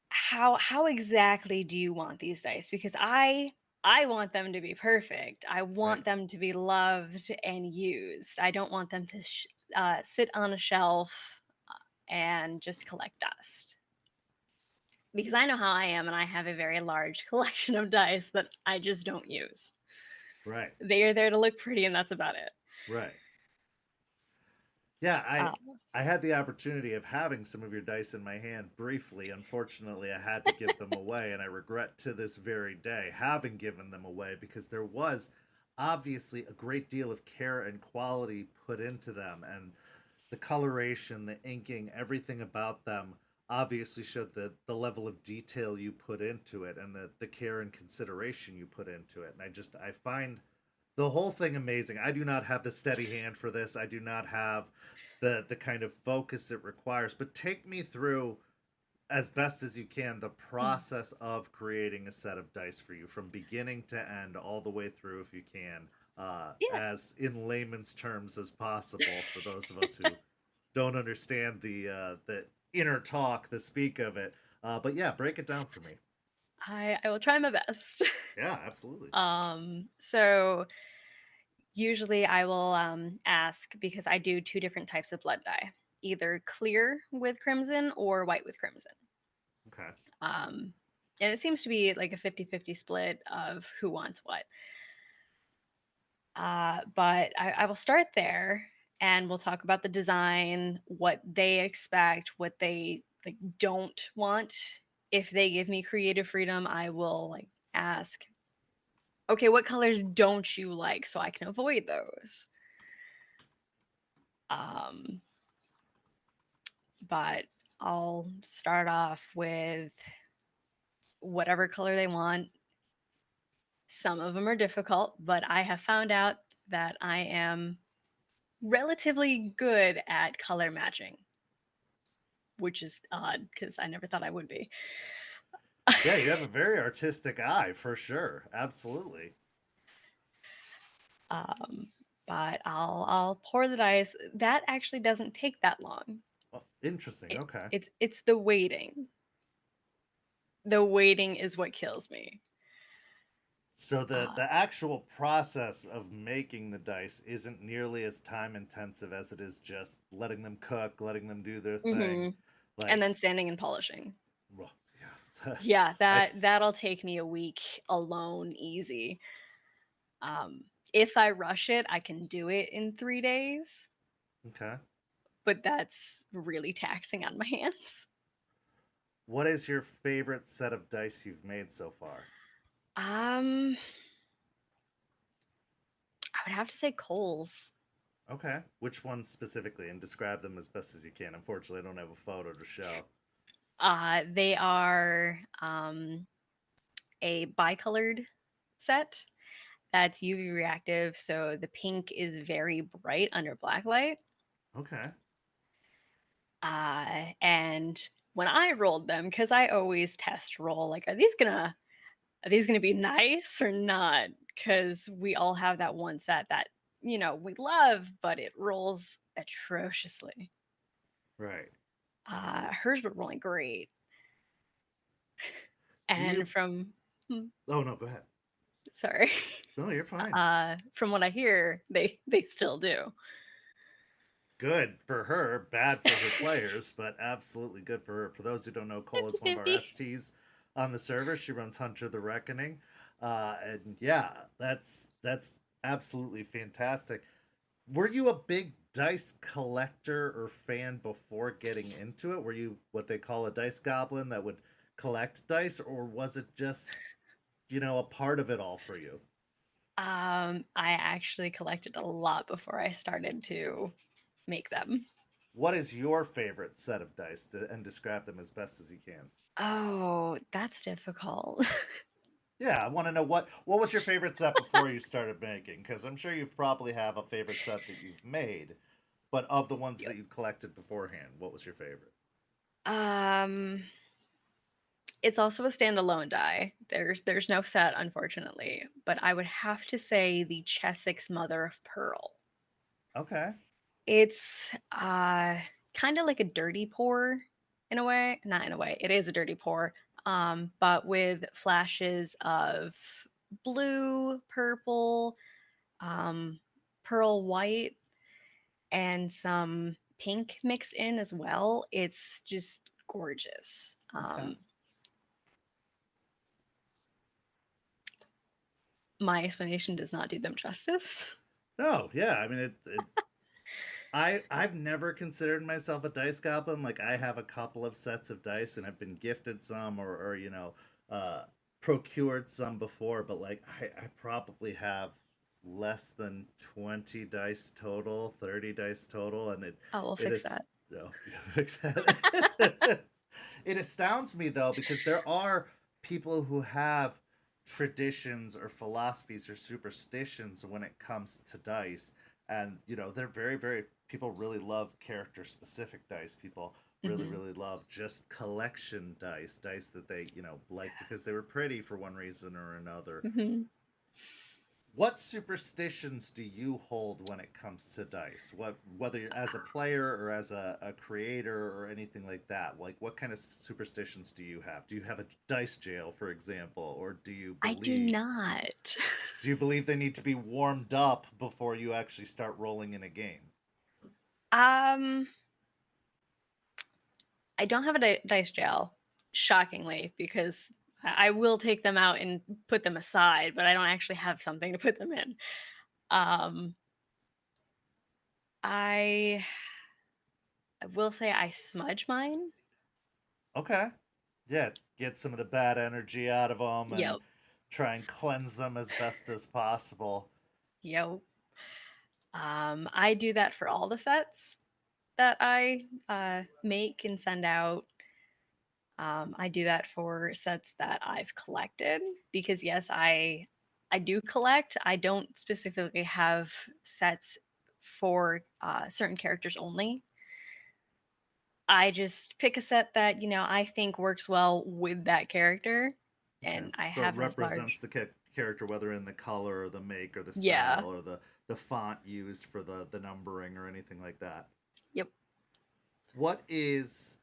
Speaker 3: how exactly do you want these dice? Because I want them to be perfect. I
Speaker 2: Right.
Speaker 3: want them to be loved and used. I don't want them to sit on a shelf and just collect dust. Because I know how I am, and I have a very large collection of dice that I just don't use.
Speaker 2: Right.
Speaker 3: They are there to look pretty, and that's about it.
Speaker 2: Right. Yeah, I
Speaker 3: Uh,
Speaker 2: I had the opportunity of having some of your dice in my hand briefly. Unfortunately, I had to give them away, and I regret to this very day having given them away because there was obviously a great deal of care and quality put into them, and the coloration, the inking, everything about them obviously showed the level of detail you put into it and the care and consideration you put into it. And I find the whole thing amazing. I do not have the steady hand for this. I do not have the kind of focus it requires. But take me through as best as you can the process of creating a set of dice for you from beginning to end, all the way through, if you can,
Speaker 3: yeah.
Speaker 2: as in layman's terms as possible for those of us who don't understand the inner talk, the speak of it. But yeah, break it down for me.
Speaker 3: I will try my best.
Speaker 2: Yeah, absolutely.
Speaker 3: So usually I will ask because I do two different types of blood dye, either clear with crimson or white with crimson.
Speaker 2: Okay.
Speaker 3: Um, and it seems to be like a 50-50 split of who wants what. But I will start there and we'll talk about the design, what they expect, what they like don't want. If they give me creative freedom, I will like ask, okay, what colors don't you like so I can avoid those? Um, but I'll start off with whatever color they want. Some of them are difficult, but I have found out that I am relatively good at color matching, which is odd because I never thought I would be.
Speaker 2: Yeah, you have a very artistic eye for sure. Absolutely.
Speaker 3: um, but I'll pour the dice. That actually doesn't take that long.
Speaker 2: Oh, interesting.
Speaker 3: It,
Speaker 2: Okay.
Speaker 3: it's the waiting. The waiting is what kills me.
Speaker 2: So the
Speaker 3: Uh,
Speaker 2: the actual process of making the dice isn't nearly as time intensive as it is just letting them cook, letting them do their thing.
Speaker 3: mhm. And
Speaker 2: Like,
Speaker 3: then sanding and polishing.
Speaker 2: well, yeah,
Speaker 3: Yeah,
Speaker 2: I
Speaker 3: that'll take me a week alone, easy. Um, if I rush it, I can do it in 3 days,
Speaker 2: okay.
Speaker 3: but that's really taxing on my hands.
Speaker 2: What is your favorite set of dice you've made so far?
Speaker 3: I would have to say Coles.
Speaker 2: Okay. Which ones specifically, and describe them as best as you can. Unfortunately, I don't have a photo to show.
Speaker 3: They are a bicolored set that's UV reactive, so the pink is very bright under black light.
Speaker 2: Okay.
Speaker 3: And when I rolled them, because I always test roll, like, are these gonna be nice or not? Because we all have that one set that we love, but it rolls atrociously.
Speaker 2: Right.
Speaker 3: Hers were rolling great,
Speaker 2: Do you?
Speaker 3: and from hmm,
Speaker 2: Oh no, go ahead.
Speaker 3: sorry,
Speaker 2: No, you're fine.
Speaker 3: from what I hear, they still do.
Speaker 2: Good for her, bad for her players, but absolutely good for her. For those who don't know, Cole is one of our
Speaker 3: 50-50.
Speaker 2: STs on the server. She runs Hunter the Reckoning, and yeah, that's absolutely fantastic. Were you a big dice collector or fan before getting into it? Were you what they call a dice goblin that would collect dice, or was it just a part of it all for you?
Speaker 3: I actually collected a lot before I started to make them.
Speaker 2: What is your favorite set of dice, and describe them as best as you can?
Speaker 3: Oh, that's difficult.
Speaker 2: Yeah, I want to know what was your favorite set before you started making? Because I'm sure you probably have a favorite set that you've made, but of the ones
Speaker 3: Yep.
Speaker 2: that you collected beforehand, what was your favorite?
Speaker 3: Um, it's also a standalone die. There's no set, unfortunately, but I would have to say the Chessex Mother of Pearl.
Speaker 2: Okay,
Speaker 3: It's kind of like a dirty pour in a way. Not in a way. It is a dirty pour, but with flashes of blue, purple, um, pearl white, and some pink mixed in as well. It's just gorgeous.
Speaker 2: okay.
Speaker 3: My explanation does not do them justice.
Speaker 2: No, yeah, I mean I've never considered myself a dice goblin. Like I have a couple of sets of dice, and I've been gifted some, or uh, procured some before. But like I probably have less than 20 dice total, 30 dice total, and it
Speaker 3: Oh, we'll
Speaker 2: it
Speaker 3: fix
Speaker 2: is
Speaker 3: that.
Speaker 2: no, fix that. It astounds me though because there are people who have traditions or philosophies or superstitions when it comes to dice, and they're very people really love character specific dice. People really
Speaker 3: Hmm.
Speaker 2: really love just collection dice that they like because they were pretty for one reason or another.
Speaker 3: Hmm.
Speaker 2: What superstitions do you hold when it comes to dice? Whether you're as a player or as a creator or anything like that? Like what kind of superstitions do you have? Do you have a dice jail, for example, or
Speaker 3: I do not.
Speaker 2: do you believe they need to be warmed up before you actually start rolling in a game?
Speaker 3: um, I don't have a dice jail, shockingly, because I will take them out and put them aside, but I don't actually have something to put them in. Um, I I will say I smudge mine.
Speaker 2: Okay. Yeah, get some of the bad energy out of them and
Speaker 3: Yep.
Speaker 2: try and cleanse them as best as possible.
Speaker 3: Yep. I do that for all the sets that I make and send out. I do that for sets that I've collected because yes, I do collect. I don't specifically have sets for certain characters only. I just pick a set that I think works well with that character,
Speaker 2: Okay.
Speaker 3: and I
Speaker 2: So it
Speaker 3: have as
Speaker 2: represents
Speaker 3: large.
Speaker 2: the character, whether in the color or the make or the
Speaker 3: Yeah.
Speaker 2: style or the font used for the numbering or anything like that.
Speaker 3: Yep.
Speaker 2: What is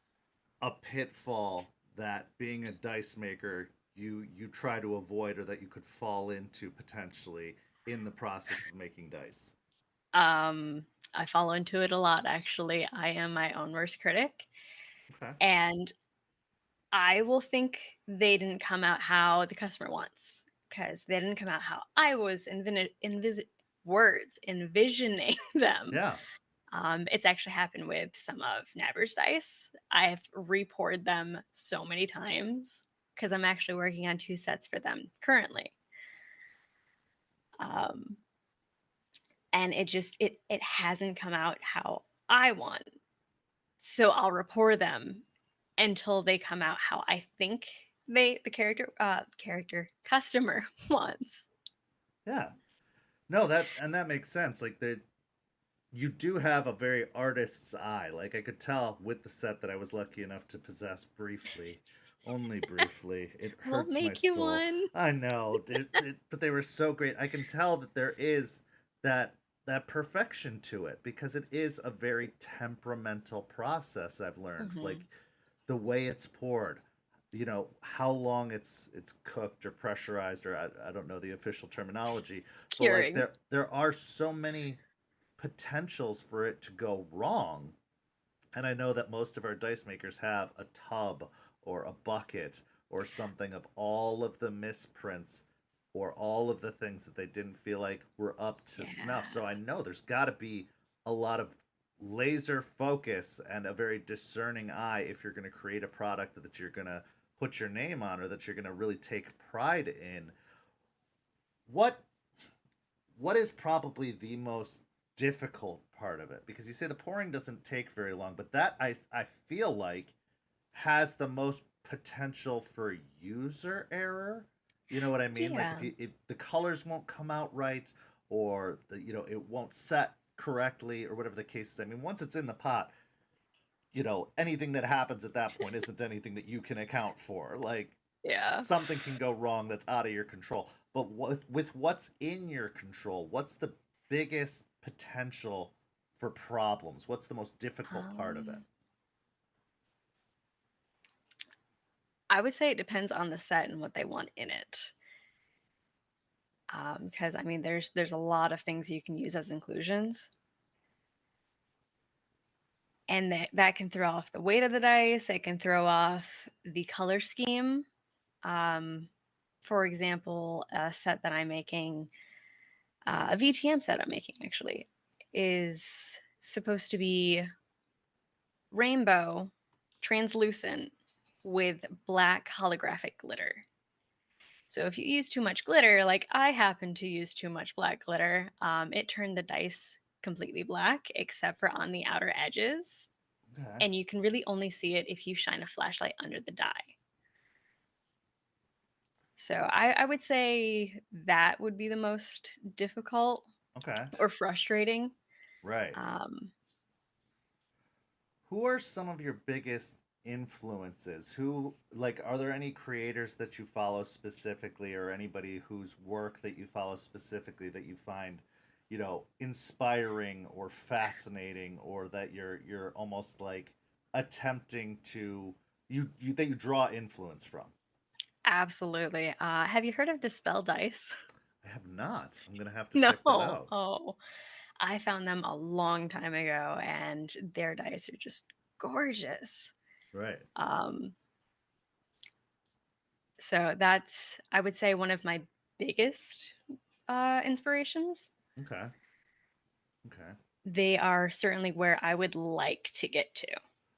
Speaker 2: a pitfall that being a dice maker you try to avoid or that you could fall into potentially in the process of making dice?
Speaker 3: Um, I fall into it a lot. Actually, I am my own worst critic,
Speaker 2: Okay.
Speaker 3: and I will think they didn't come out how the customer wants because they didn't come out how I was envisioning them.
Speaker 2: Yeah.
Speaker 3: It's actually happened with some of Naber's dice. I've repoured them so many times because I'm actually working on 2 sets for them currently. And it hasn't come out how I want. So I'll rapport them until they come out how I think the character customer wants.
Speaker 2: Yeah. No, that makes sense. Like you do have a very artist's eye. Like I could tell with the set that I was lucky enough to possess briefly, only briefly. It
Speaker 3: We'll
Speaker 2: hurts my
Speaker 3: make you
Speaker 2: soul.
Speaker 3: one.
Speaker 2: I know, but they were so great. I can tell that there is that perfection to it because it is a very temperamental process. I've learned, like the way it's poured, how long it's cooked or pressurized, or I don't know the official terminology, but like
Speaker 3: Curing.
Speaker 2: there are so many potentials for it to go wrong. And I know that most of our dice makers have a tub or a bucket or something of all of the misprints or all of the things that they didn't feel like were up to snuff.
Speaker 3: Yeah.
Speaker 2: So I know there's got to be a lot of laser focus and a very discerning eye if you're going to create a product that you're going to put your name on or that you're going to really take pride in. What is probably the most difficult part of it? Because you say the pouring doesn't take very long, but that I feel like has the most potential for user error. You know what I mean? Like
Speaker 3: Yeah.
Speaker 2: if the colors won't come out right, or it won't set correctly, or whatever the case is. I mean, once it's in the pot, anything that happens at that point isn't anything that you can account for. Like
Speaker 3: Yeah.
Speaker 2: something can go wrong that's out of your control. But with what's in your control, what's the biggest potential for problems? What's the most difficult part of it?
Speaker 3: Um, I would say it depends on the set and what they want in it. Because I mean, there's a lot of things you can use as inclusions, and that can throw off the weight of the dice. It can throw off the color scheme. For example, a set that I'm making, a VTM set I'm making actually, is supposed to be rainbow, translucent, with black holographic glitter. So if you use too much glitter, like I happen to use too much black glitter, it turned the dice completely black except for on the outer edges.
Speaker 2: Okay.
Speaker 3: And you can really only see it if you shine a flashlight under the die. So I would say that would be the most difficult
Speaker 2: Okay.
Speaker 3: or frustrating.
Speaker 2: Right.
Speaker 3: Um,
Speaker 2: Who are some of your biggest influences? Who, like, are there any creators that you follow specifically, or anybody whose work that you follow specifically that you find, inspiring or fascinating, or that you're almost like attempting to that you draw influence from?
Speaker 3: Absolutely. Have you heard of Dispel Dice?
Speaker 2: I have not. I'm gonna have to
Speaker 3: No.
Speaker 2: check that out.
Speaker 3: Oh, I found them a long time ago, and their dice are just gorgeous.
Speaker 2: Right.
Speaker 3: Um, so that's, I would say, one of my biggest inspirations.
Speaker 2: Okay. Okay.
Speaker 3: They are certainly where I would like to get to.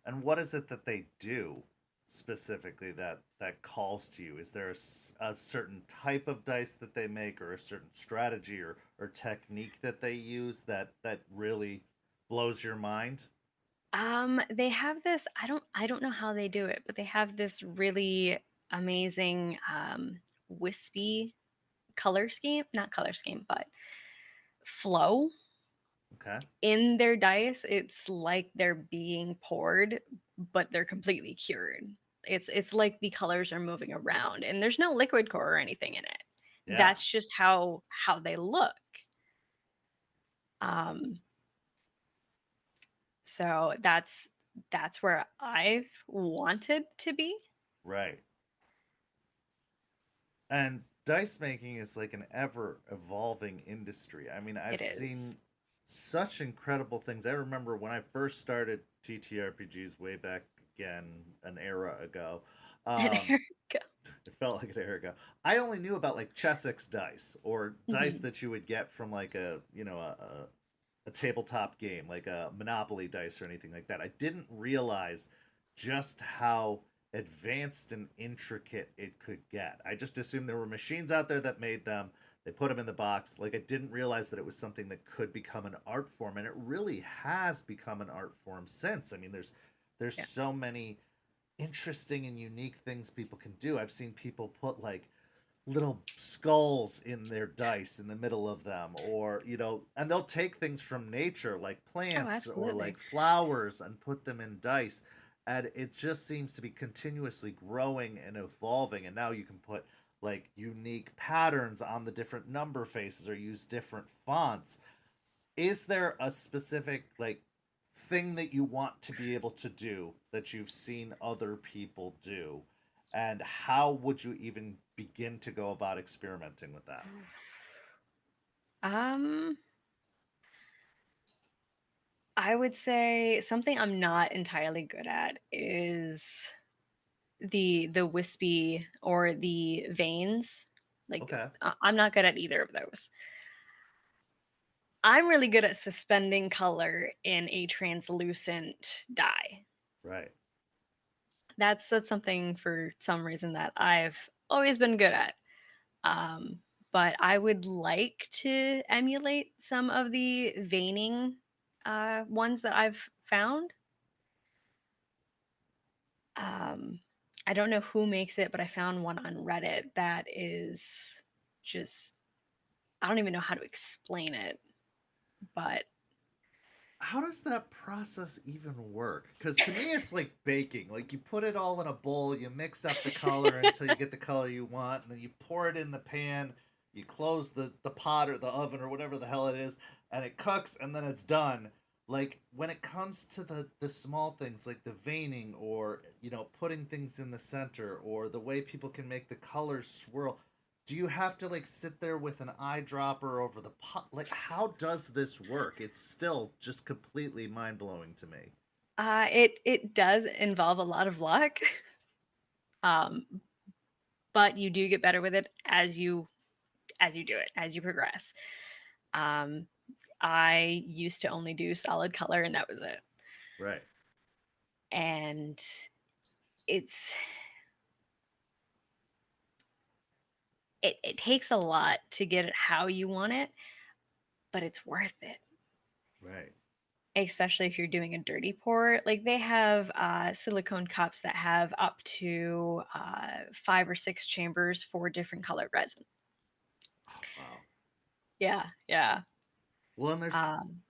Speaker 2: And what is it that they do specifically that calls to you? Is there a certain type of dice that they make, or a certain strategy or technique that they use that really blows your mind?
Speaker 3: They have this, I don't know how they do it, but they have this really amazing wispy color scheme, not color scheme, but flow
Speaker 2: Okay.
Speaker 3: in their dice. It's like they're being poured, but they're completely cured. It's like the colors are moving around and there's no liquid core or anything in it.
Speaker 2: Yeah.
Speaker 3: That's just how they look. Um, so that's where I've wanted to be.
Speaker 2: Right. And dice making is like an ever evolving industry. I mean, I've
Speaker 3: It is.
Speaker 2: seen such incredible things. I remember when I first started TTRPGs way back again, an era ago.
Speaker 3: And
Speaker 2: Um,
Speaker 3: Erica.
Speaker 2: it felt like an era ago. I only knew about like Chessex dice or dice
Speaker 3: Mhm.
Speaker 2: that you would get from like a a tabletop game like a Monopoly dice or anything like that. I didn't realize just how advanced and intricate it could get. I just assumed there were machines out there that made them. They put them in the box. Like I didn't realize that it was something that could become an art form, and it really has become an art form since. I mean, there's
Speaker 3: Yeah.
Speaker 2: so many interesting and unique things people can do. I've seen people put like little skulls in their dice in the middle of them, or and they'll take things from nature like
Speaker 3: Oh,
Speaker 2: plants or
Speaker 3: absolutely.
Speaker 2: like flowers and put them in dice, and it just seems to be continuously growing and evolving, and now you can put like unique patterns on the different number faces or use different fonts. Is there a specific like thing that you want to be able to do that you've seen other people do, and how would you even begin to go about experimenting with that?
Speaker 3: Um, I would say something I'm not entirely good at is the wispy or the veins. Like
Speaker 2: Okay.
Speaker 3: I'm not good at either of those. I'm really good at suspending color in a translucent dye.
Speaker 2: Right.
Speaker 3: That's something for some reason that I've always been good at. Um, but I would like to emulate some of the veining ones that I've found. Um, I don't know who makes it, but I found one on Reddit that is just, I don't even know how to explain it, but
Speaker 2: How does that process even work? Because to me, it's like baking. Like you put it all in a bowl, you mix up the color until you get the color you want, and then you pour it in the pan. You close the pot or the oven or whatever the hell it is, and it cooks, and then it's done. Like when it comes to the small things like the veining or putting things in the center or the way people can make the colors swirl, do you have to like sit there with an eyedropper over the pot? Like, how does this work? It's still just completely mind blowing to me.
Speaker 3: it does involve a lot of luck. Um, but you do get better with it as you do it, as you progress. Um, I used to only do solid color and that was it.
Speaker 2: Right.
Speaker 3: And it's it takes a lot to get it how you want it, but it's worth it.
Speaker 2: Right.
Speaker 3: Especially if you're doing a dirty pour. Like they have silicone cups that have up to 5 or 6 chambers for different colored resin.
Speaker 2: Oh, wow.
Speaker 3: Yeah, yeah.
Speaker 2: Well, and
Speaker 3: Um,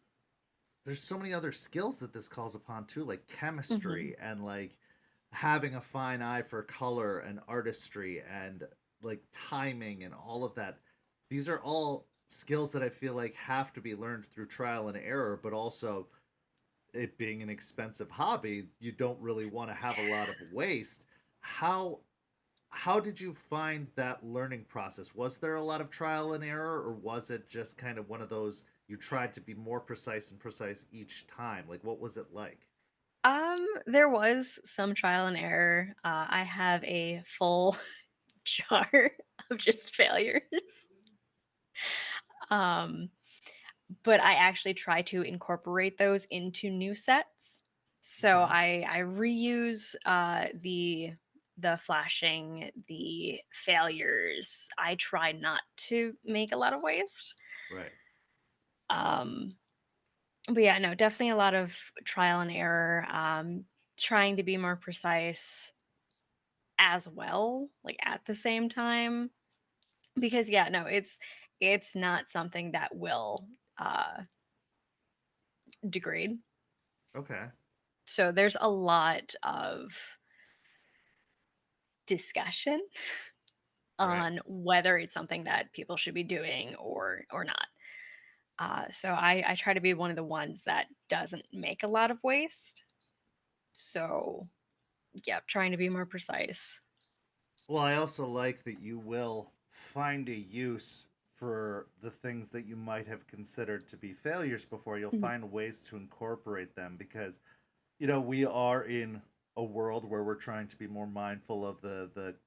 Speaker 2: there's so many other skills that this calls upon too, like
Speaker 3: mhm.
Speaker 2: chemistry and like having a fine eye for color and artistry and like timing and all of that. These are all skills that I feel like have to be learned through trial and error, but also it being an expensive hobby, you don't really want to have a lot of waste. How how did you find that learning process? Was there a lot of trial and error, or was it just kind of one of those you tried to be more precise and precise each time? Like, what was it like?
Speaker 3: There was some trial and error. I have a full jar of just failures. Um, but I actually try to incorporate those into new sets. So
Speaker 2: Okay.
Speaker 3: I reuse the flashing, the failures. I try not to make a lot of waste.
Speaker 2: Right.
Speaker 3: Um, but yeah, no, definitely a lot of trial and error. Trying to be more precise as well, like at the same time. Because yeah, no, it's not something that will degrade.
Speaker 2: Okay.
Speaker 3: So there's a lot of discussion
Speaker 2: Right.
Speaker 3: on whether it's something that people should be doing or not. So I try to be one of the ones that doesn't make a lot of waste. So yeah, trying to be more precise.
Speaker 2: Well, I also like that you will find a use for the things that you might have considered to be failures before. You'll
Speaker 3: Mhm.
Speaker 2: find ways to incorporate them because we are in a world where we're trying to be more mindful of the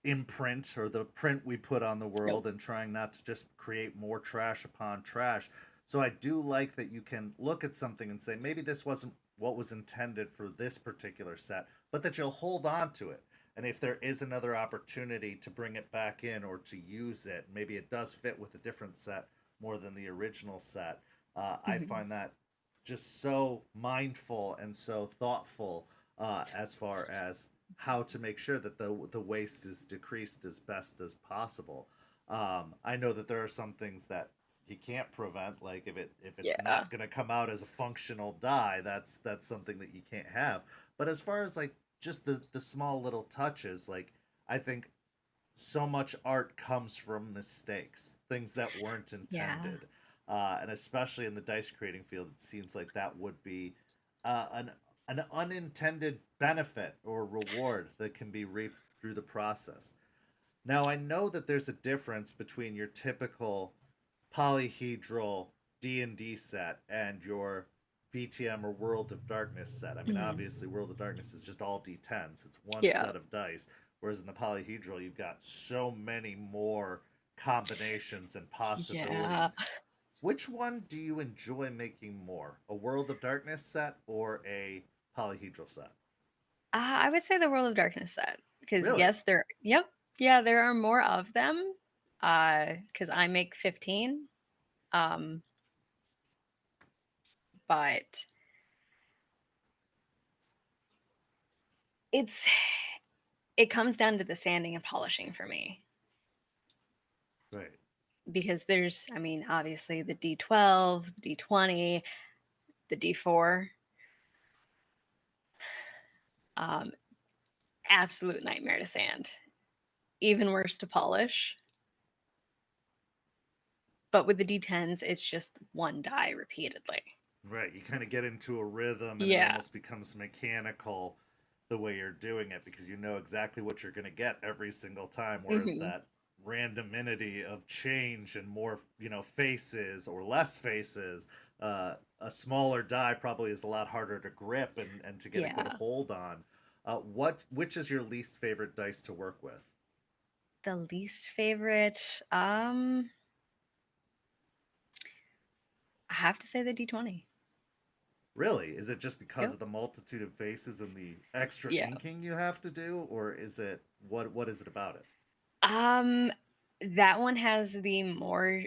Speaker 2: imprint or the print we put on the
Speaker 3: Yep.
Speaker 2: world and trying not to just create more trash upon trash. So I do like that you can look at something and say, maybe this wasn't what was intended for this particular set, but that you'll hold on to it. And if there is another opportunity to bring it back in or to use it, maybe it does fit with a different set more than the original set. I
Speaker 3: Mhm.
Speaker 2: find that just so mindful and so thoughtful as far as how to make sure that the waste is decreased as best as possible. I know that there are some things that you can't prevent, like if it's
Speaker 3: Yeah.
Speaker 2: not going to come out as a functional die, that's something that you can't have. But as far as like just the small little touches, like I think so much art comes from mistakes, things that weren't
Speaker 3: Yeah.
Speaker 2: intended, and especially in the dice creating field, it seems like that would be an unintended benefit or reward that can be reaped through the process. Now I know that there's a difference between your typical polyhedral D&D set and your VTM or World of Darkness set. I mean,
Speaker 3: Mhm.
Speaker 2: obviously, World of Darkness is just all D10s. It's one
Speaker 3: Yeah.
Speaker 2: set of dice, whereas in the polyhedral, you've got so many more combinations and
Speaker 3: Yeah.
Speaker 2: possibilities. Which one do you enjoy making more? A World of Darkness set or a polyhedral set?
Speaker 3: I would say the World of Darkness set because
Speaker 2: Really?
Speaker 3: yes, Yep, yeah, there are more of them. Because I make 15. Um, but it's it comes down to the sanding and polishing for me
Speaker 2: Right.
Speaker 3: because I mean, obviously the D12, the D20, the D4, um, absolute nightmare to sand. Even worse to polish. But with the D10s, it's just one die repeatedly.
Speaker 2: Right, you kind of get into a rhythm and it
Speaker 3: Yeah.
Speaker 2: almost becomes mechanical the way you're doing it because you know exactly what you're going to get every single time. Whereas
Speaker 3: Hmm.
Speaker 2: that randomity of change and more, faces or less faces, a smaller die probably is a lot harder to grip and to get a good
Speaker 3: Yeah.
Speaker 2: hold on. Which is your least favorite dice to work with?
Speaker 3: The least favorite, I have to say the D20.
Speaker 2: Really? Is it just because
Speaker 3: Yep.
Speaker 2: of the multitude of faces and the extra
Speaker 3: Yeah.
Speaker 2: inking you have to do, or is it what is it about it?
Speaker 3: Um, that one has the more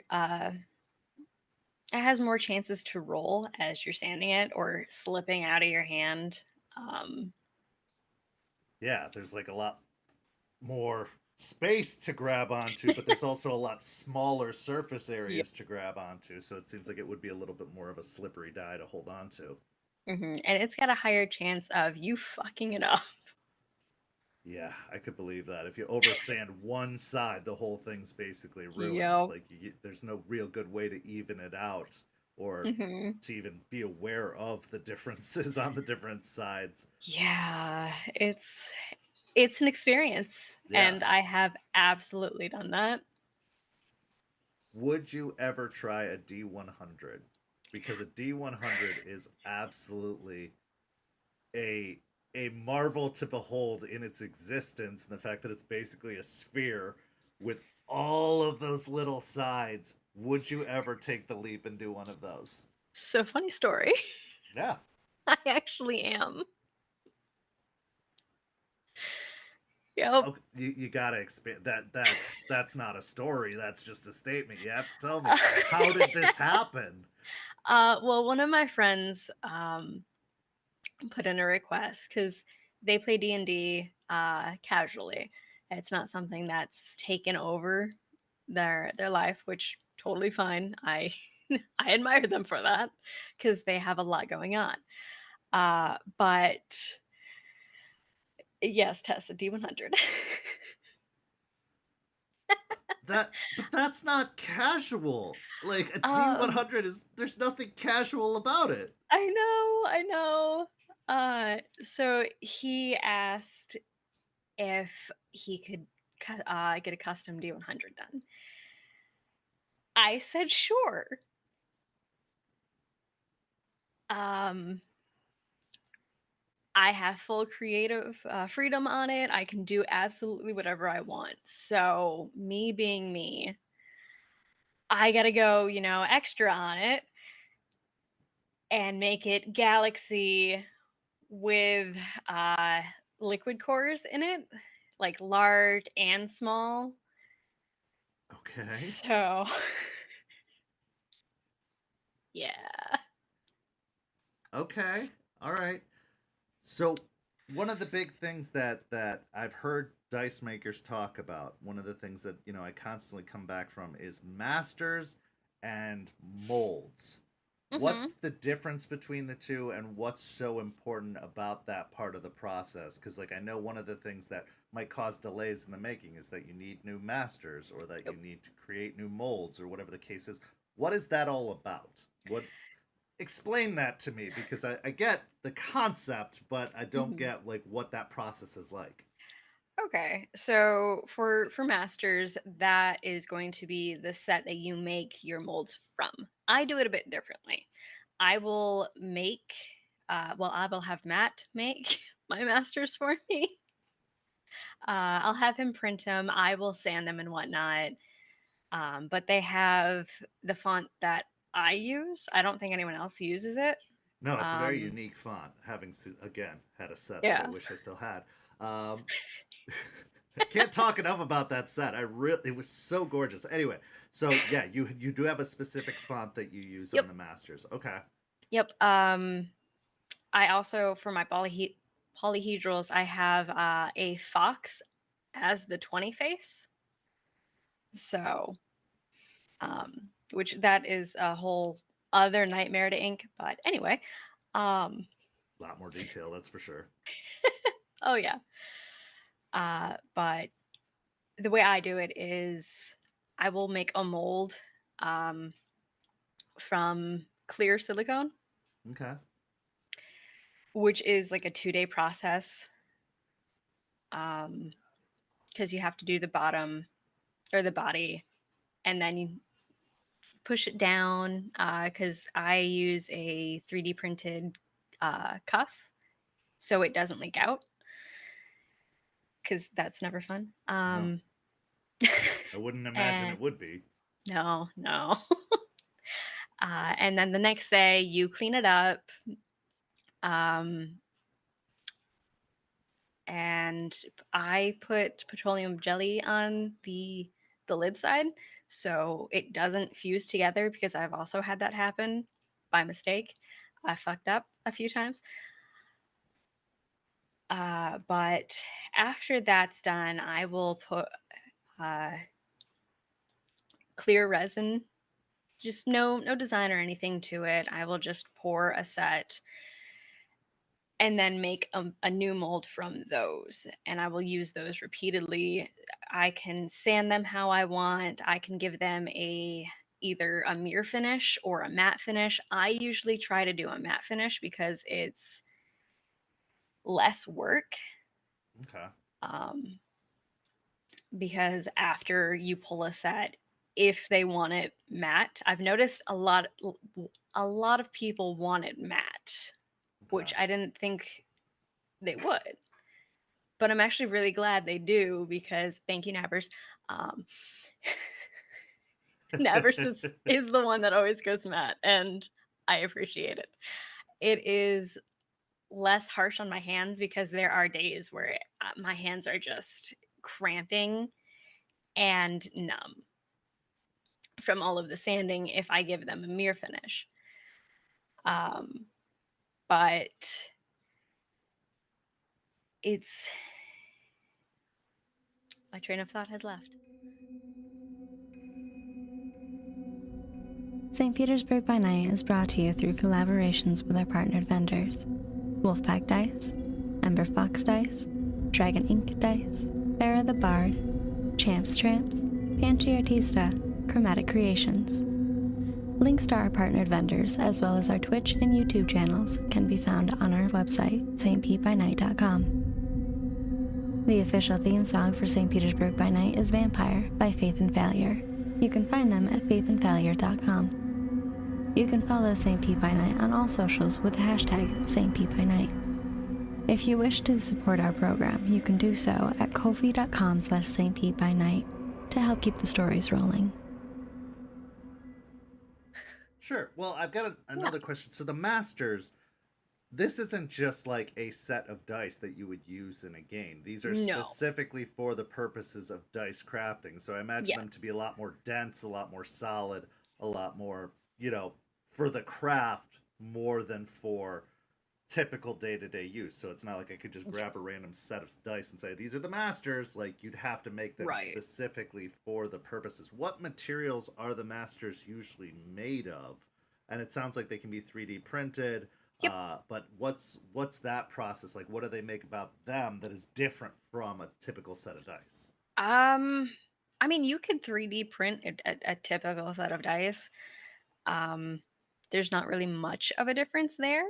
Speaker 3: it has more chances to roll as you're sanding it or slipping out of your hand. Um,
Speaker 2: Yeah, there's like a lot more space to grab onto, but there's also a lot smaller surface
Speaker 3: yeah.
Speaker 2: areas to grab onto. So it seems like it would be a little bit more of a slippery die to hold on to.
Speaker 3: And it's got a higher chance of you fucking it up.
Speaker 2: Yeah, I could believe that. If you oversand one side, the whole thing's basically ruined.
Speaker 3: Yep.
Speaker 2: Like there's no real good way to even it out or
Speaker 3: Hmm.
Speaker 2: to even be aware of the differences on the different sides.
Speaker 3: Yeah, it's an experience,
Speaker 2: Yeah.
Speaker 3: and I have absolutely done that.
Speaker 2: Would you ever try a D100? Because a D100 is absolutely a a marvel to behold in its existence, and the fact that it's basically a sphere with all of those little sides. Would you ever take the leap and do one of those?
Speaker 3: So funny story.
Speaker 2: Yeah.
Speaker 3: I actually am. Yep.
Speaker 2: Okay, you gotta expand that. That's not a story. That's just a statement. You have to tell me, how did this happen?
Speaker 3: Well, one of my friends put in a request because they play D&D casually. It's not something that's taken over their life, which totally fine. I admire them for that because they have a lot going on. But yes, Tessa D100.
Speaker 2: But that's not casual. Like a
Speaker 3: um,
Speaker 2: D100 is, there's nothing casual about it.
Speaker 3: I know. So he asked if he could get a custom D100 done. I said sure. Um, I have full creative freedom on it. I can do absolutely whatever I want. So, me being me, I got to go, extra on it. and make it galaxy with liquid cores in it, like large and small.
Speaker 2: Okay.
Speaker 3: So, yeah.
Speaker 2: Okay. All right. So one of the big things that I've heard dice makers talk about, one of the things that, I constantly come back from is masters and molds.
Speaker 3: Mm-hmm.
Speaker 2: What's the difference between the two, and what's so important about that part of the process? Because like I know one of the things that might cause delays in the making is that you need new masters, or that you
Speaker 3: Yep.
Speaker 2: need to create new molds, or whatever the case is. What is that all about? What Explain that to me, because I get the concept, but I don't
Speaker 3: Mm-hmm.
Speaker 2: get like what that process is like.
Speaker 3: Okay, so for masters, that is going to be the set that you make your molds from. I do it a bit differently. I will make, I will have Matt make my masters for me. I'll have him print them. I will sand them and whatnot. But they have the font that I use. I don't think anyone else uses it.
Speaker 2: No, it's a very
Speaker 3: Um,
Speaker 2: unique font. Having again had a set that I
Speaker 3: yeah.
Speaker 2: wish I still had. Um, I can't talk enough about that set. It was so gorgeous. Anyway, so yeah, you do have a specific font that you use on
Speaker 3: Yep.
Speaker 2: the masters. Okay.
Speaker 3: Yep. I also, for my polyhedrals, I have a fox as the 20 face. So, which that is a whole other nightmare to ink. But anyway, um,
Speaker 2: A lot more detail, that's for sure.
Speaker 3: oh yeah. But the way I do it is I will make a mold um, from clear silicone,
Speaker 2: Okay.
Speaker 3: which is like a 2-day process. Because you have to do the bottom or the body, and then you push it down. Because I use a 3D printed cuff, so it doesn't leak out. Because that's never fun.
Speaker 2: No, I wouldn't imagine
Speaker 3: And
Speaker 2: it would be.
Speaker 3: no, no. And then the next day you clean it up. Um, and I put petroleum jelly on the lid side so it doesn't fuse together, because I've also had that happen by mistake. I fucked up a few times. But after that's done, I will put uh, clear resin, just no design or anything to it. I will just pour a set and then make a new mold from those. And I will use those repeatedly. I can sand them how I want. I can give them either a mirror finish or a matte finish. I usually try to do a matte finish because it's less work.
Speaker 2: Okay.
Speaker 3: Um, because after you pull a set, if they want it matte, I've noticed a lot of people want it matte,
Speaker 2: Okay.
Speaker 3: which I didn't think they would. But I'm actually really glad they do, because thank you, Nabbers. Um, Nabbers is the one that always goes matte, and I appreciate it. It is less harsh on my hands because there are days where my hands are just cramping and numb from all of the sanding if I give them a mirror finish. Um, but it's my train of thought has left.
Speaker 1: St. Petersburg by Night is brought to you through collaborations with our partnered vendors: Wolfpack Dice, Ember Fox Dice, Dragon Ink Dice, Farrah the Bard, Champs Tramps, Panchi Artista, Chromatic Creations. Links to our partnered vendors, as well as our Twitch and YouTube channels, can be found on our website, stpbynight.com. The official theme song for St. Petersburg by Night is Vampire by Faith and Failure. You can find them at faithandfailure.com. You can follow St. Pete by Night on all socials with the hashtag St. Pete by Night. If you wish to support our program, you can do so at ko-fi.com/St. Pete by Night to help keep the stories rolling.
Speaker 2: Sure. Well, I've got another question. So the masters, this isn't just like a set of dice that you would use in a game. These are
Speaker 3: No.
Speaker 2: specifically for the purposes of dice crafting. So I imagine them to
Speaker 3: Yes.
Speaker 2: be a lot more dense, a lot more solid, a lot more, for the craft more than for typical day-to-day use. So it's not like I could just
Speaker 3: Yeah.
Speaker 2: grab a random set of dice and say these are the masters. Like you'd have to make them
Speaker 3: Right.
Speaker 2: specifically for the purposes. What materials are the masters usually made of? And it sounds like they can be 3D printed.
Speaker 3: Yep.
Speaker 2: But what's that process like? What do they make about them that is different from a typical set of dice?
Speaker 3: I mean, you could 3D print a typical set of dice. Um, there's not really much of a difference there,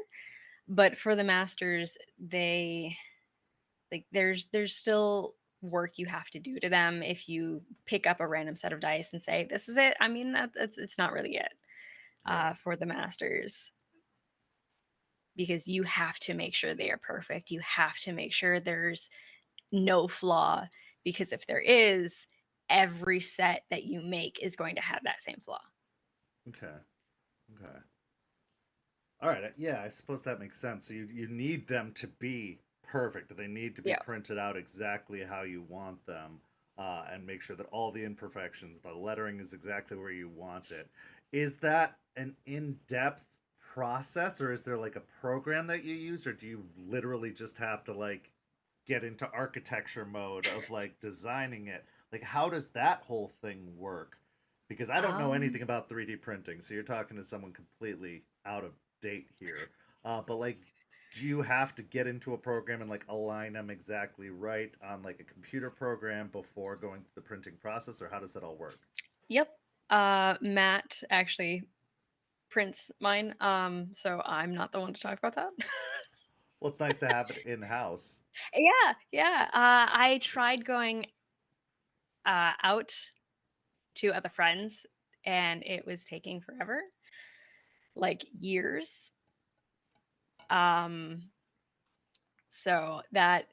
Speaker 3: but for the masters, they like there's still work you have to do to them if you pick up a random set of dice and say this is it. I mean, it's not really it
Speaker 2: Right.
Speaker 3: for the masters, because you have to make sure they are perfect. You have to make sure there's no flaw, because if there is, every set that you make is going to have that same flaw.
Speaker 2: Okay. Okay. All right. Yeah, I suppose that makes sense. So you need them to be perfect. They need to be
Speaker 3: Yeah.
Speaker 2: printed out exactly how you want them, and make sure that all the imperfections, the lettering is exactly where you want it. Is that an in-depth process, or is there like a program that you use, or do you literally just have to like get into architecture mode of like designing it? Like, how does that whole thing work? Because I don't know
Speaker 3: Um,
Speaker 2: anything about 3D printing, so you're talking to someone completely out of date here. But like, do you have to get into a program and like align them exactly right on like a computer program before going through the printing process, or how does that all work?
Speaker 3: yep. Matt actually prints mine. So I'm not the one to talk about that.
Speaker 2: Well, it's nice to have it in house.
Speaker 3: Yeah, yeah. I tried going out to other friends, and it was taking forever, like years. Um, so that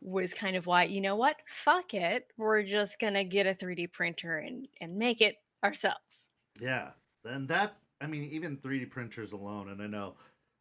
Speaker 3: was kind of why, you know what? Fuck it. We're just gonna get a 3D printer and make it ourselves.
Speaker 2: Yeah, and that's, I mean, even 3D printers alone, and I know,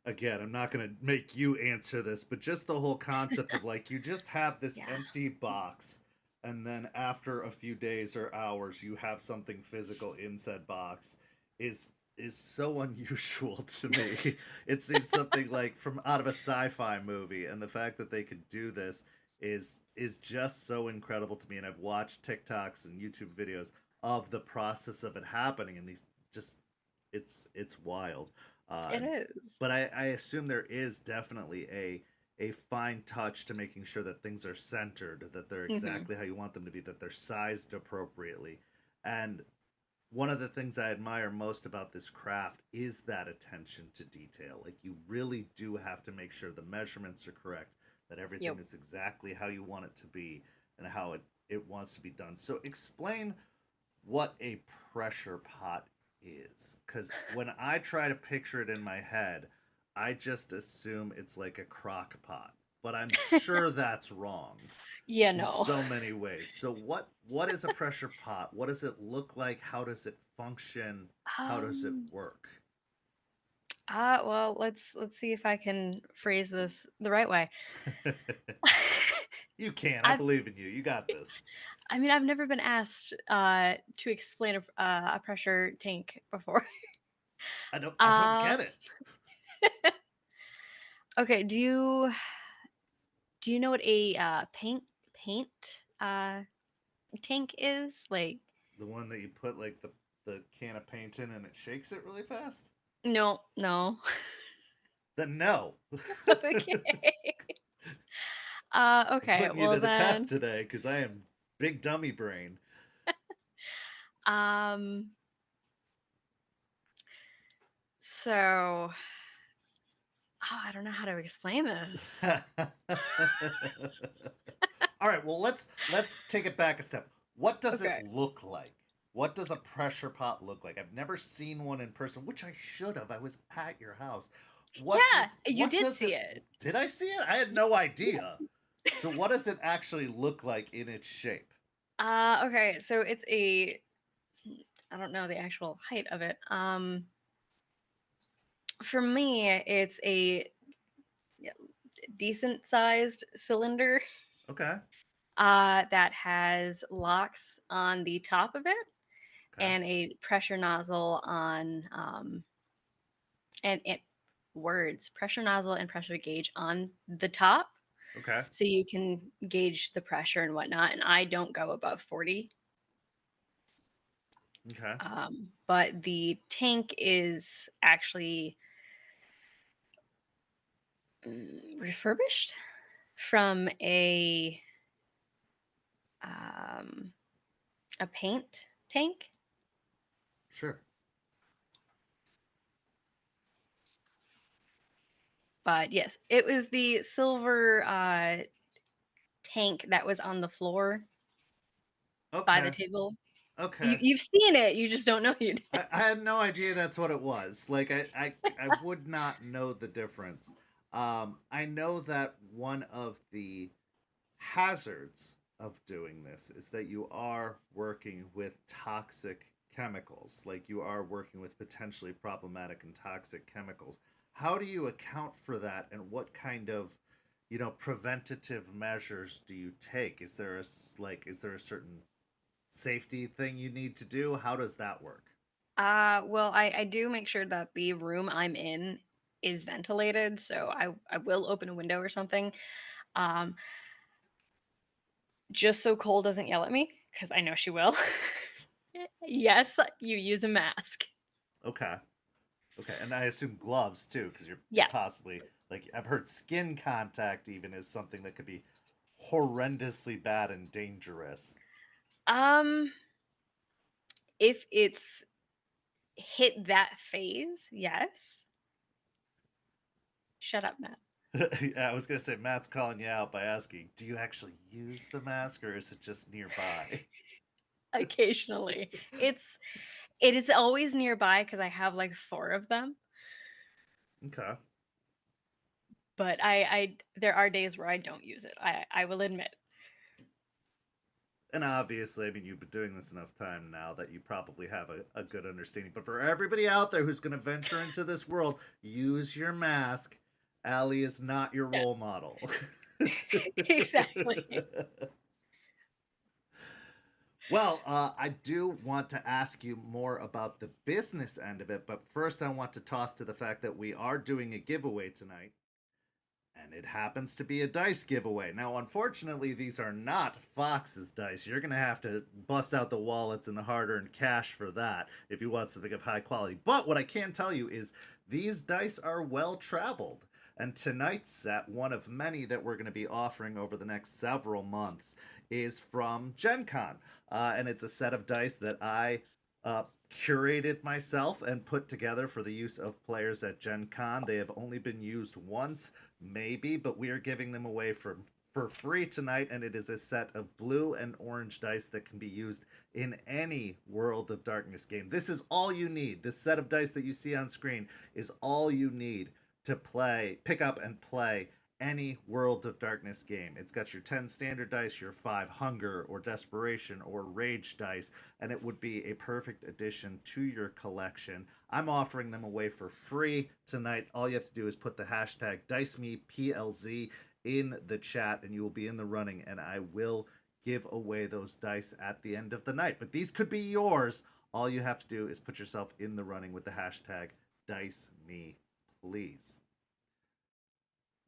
Speaker 2: again, I'm not going to make you answer this, but just the whole concept of like, you just have this
Speaker 3: Yeah.
Speaker 2: empty box, and then after a few days or hours, you have something physical in said box is so unusual to me. It seems something like from out of a sci-fi movie, and the fact that they could do this is just so incredible to me. And I've watched TikToks and YouTube videos of the process of it happening, and these just it's wild.
Speaker 3: It is.
Speaker 2: But I assume there is definitely a fine touch to making sure that things are centered, that they're
Speaker 3: Hmm.
Speaker 2: exactly how you want them to be, that they're sized appropriately. And one of the things I admire most about this craft is that attention to detail. Like, you really do have to make sure the measurements are correct, that everything
Speaker 3: Yep.
Speaker 2: is exactly how you want it to be and how it wants to be done. So explain what a pressure pot is, because when I try to picture it in my head, I just assume it's like a crock pot, but I'm sure that's wrong
Speaker 3: Yeah,
Speaker 2: in
Speaker 3: no.
Speaker 2: so many ways. So what is a pressure pot? What does it look like? How does it function? How does it
Speaker 3: Um,
Speaker 2: work?
Speaker 3: well, let's see if I can phrase this the right way.
Speaker 2: You can. I
Speaker 3: I've
Speaker 2: believe in you. You got this.
Speaker 3: I mean, I've never been asked to explain a pressure tank before.
Speaker 2: I don't
Speaker 3: Uh,
Speaker 2: get it.
Speaker 3: okay. Do you know what a paint tank is? Like,
Speaker 2: The one that you put like the can of paint in and it shakes it really fast?
Speaker 3: no, no.
Speaker 2: Then no.
Speaker 3: Okay.
Speaker 2: I'm
Speaker 3: Okay.
Speaker 2: putting you
Speaker 3: Well
Speaker 2: to the test
Speaker 3: then,
Speaker 2: today because I am big dummy brain.
Speaker 3: um, so I don't know how to explain this.
Speaker 2: All right, well let's take it back a step. What does it
Speaker 3: Okay.
Speaker 2: look like? What does a pressure pot look like? I've never seen one in person, which I should have. I was at your house.
Speaker 3: Yeah, you
Speaker 2: What
Speaker 3: did
Speaker 2: does
Speaker 3: see
Speaker 2: it
Speaker 3: it.
Speaker 2: Did I see it? I had no idea. So what does it actually look like in its shape?
Speaker 3: Okay. So it's a I don't know the actual height of it. for me, it's a decent sized cylinder
Speaker 2: Okay.
Speaker 3: that has locks on the top of it
Speaker 2: Okay.
Speaker 3: and a pressure nozzle on and pressure nozzle and pressure gauge on the top,
Speaker 2: Okay.
Speaker 3: so you can gauge the pressure and whatnot. And I don't go above 40.
Speaker 2: Okay.
Speaker 3: But the tank is actually refurbished from um, a paint tank.
Speaker 2: Sure.
Speaker 3: But yes, it was the silver tank that was on the floor by the
Speaker 2: Okay.
Speaker 3: table.
Speaker 2: Okay.
Speaker 3: You've seen it, you just don't know you did.
Speaker 2: I had no idea that's what it was. Like I would not know the difference. I know that one of the hazards of doing this is that you are working with toxic chemicals. Like you are working with potentially problematic and toxic chemicals. How do you account for that, and what kind of, preventative measures do you take? Is there a certain safety thing you need to do? How does that work?
Speaker 3: Well, I do make sure that the room I'm in is ventilated, so I will open a window or something. Um, just so Cole doesn't yell at me, because I know she will. Yes, you use a mask.
Speaker 2: Okay. Okay, and I assume gloves too, because you're
Speaker 3: Yeah.
Speaker 2: possibly, like, I've heard skin contact even is something that could be horrendously bad and dangerous.
Speaker 3: Um, if it's hit that phase, yes. Shut up, Matt.
Speaker 2: Yeah, I was gonna say Matt's calling you out by asking, do you actually use the mask or is it just nearby?
Speaker 3: Occasionally. It is always nearby because I have like 4 of them.
Speaker 2: Okay.
Speaker 3: But I there are days where I don't use it. I will admit.
Speaker 2: And obviously, I mean, you've been doing this enough time now that you probably have a good understanding. But for everybody out there who's going to venture into this world, use your mask. Allie is not your
Speaker 3: Yeah.
Speaker 2: role model.
Speaker 3: Exactly.
Speaker 2: Well, I do want to ask you more about the business end of it, but first I want to toss to the fact that we are doing a giveaway tonight, and it happens to be a dice giveaway. Now, unfortunately, these are not Fox's dice. You're going to have to bust out the wallets and the hard earned cash for that if you want something of high quality. But what I can tell you is these dice are well traveled. And tonight's set, one of many that we're going to be offering over the next several months, is from Gen Con. And it's a set of dice that I curated myself and put together for the use of players at Gen Con. They have only been used once, maybe, but we are giving them away for free tonight, and it is a set of blue and orange dice that can be used in any World of Darkness game. This is all you need. This set of dice that you see on screen is all you need to pick up and play any World of Darkness game. It's got your 10 standard dice, your 5 hunger or desperation or rage dice, and it would be a perfect addition to your collection. I'm offering them away for free tonight. All you have to do is put the hashtag DiceMePLZ in the chat and you will be in the running, and I will give away those dice at the end of the night. But these could be yours. All you have to do is put yourself in the running with the hashtag DiceMePlease.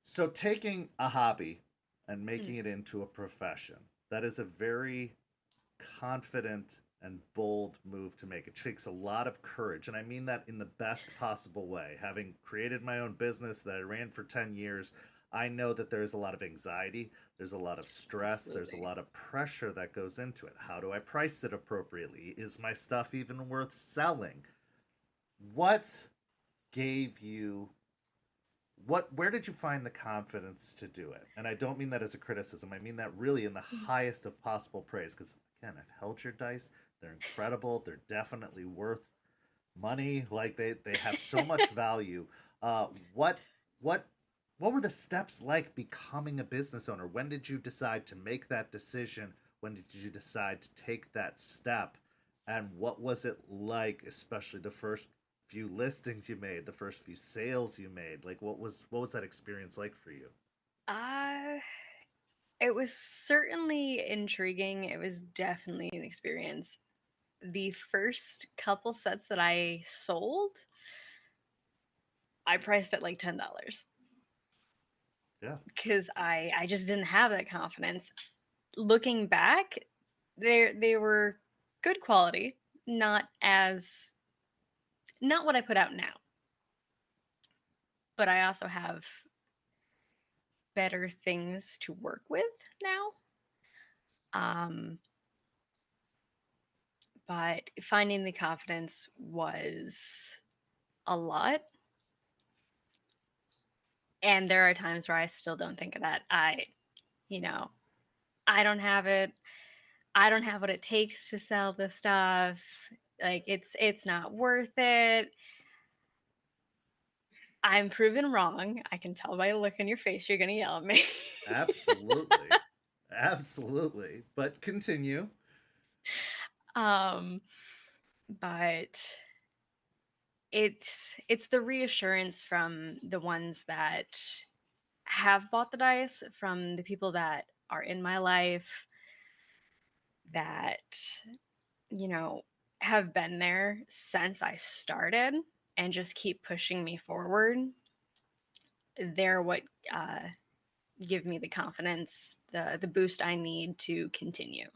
Speaker 2: So taking a hobby and making it into a profession, that is a very confident and bold move to make. It takes a lot of courage, and I mean that in the best possible way. Having created my own business that I ran for 10 years, I know that there's a lot of anxiety, there's a lot of stress, there's a lot of pressure that goes into it. How do I price it appropriately? Is my stuff even worth selling? What gave you where did you find the confidence to do it? And I don't mean that as a criticism. I mean that really in the highest of possible praise, because again, I've held your dice. They're incredible. They're definitely worth money. Like they have so much value. What what what were the steps like becoming a business owner? When did you decide to make that decision? When did you decide to take that step? And what was it like, especially the first few listings you made, the first few sales you made? Like, what was that experience like for you?
Speaker 3: Uh, it was certainly intriguing. It was definitely an experience. The first couple sets that I sold, I priced at like $10
Speaker 2: Yeah.
Speaker 3: because I just didn't have that confidence. Looking back, they were good quality, not what I put out now. But I also have better things to work with now. Um, but finding the confidence was a lot. And there are times where I still don't think of that. You know, I don't have it. I don't have what it takes to sell this stuff. Like it's not worth it. I'm proven wrong. I can tell by the look on your face you're gonna yell at me.
Speaker 2: Absolutely. Absolutely. But continue.
Speaker 3: um, but it's the reassurance from the ones that have bought the dice, from the people that are in my life that you know have been there since I started and just keep pushing me forward. They're what uh, give me the confidence, the boost I need to continue.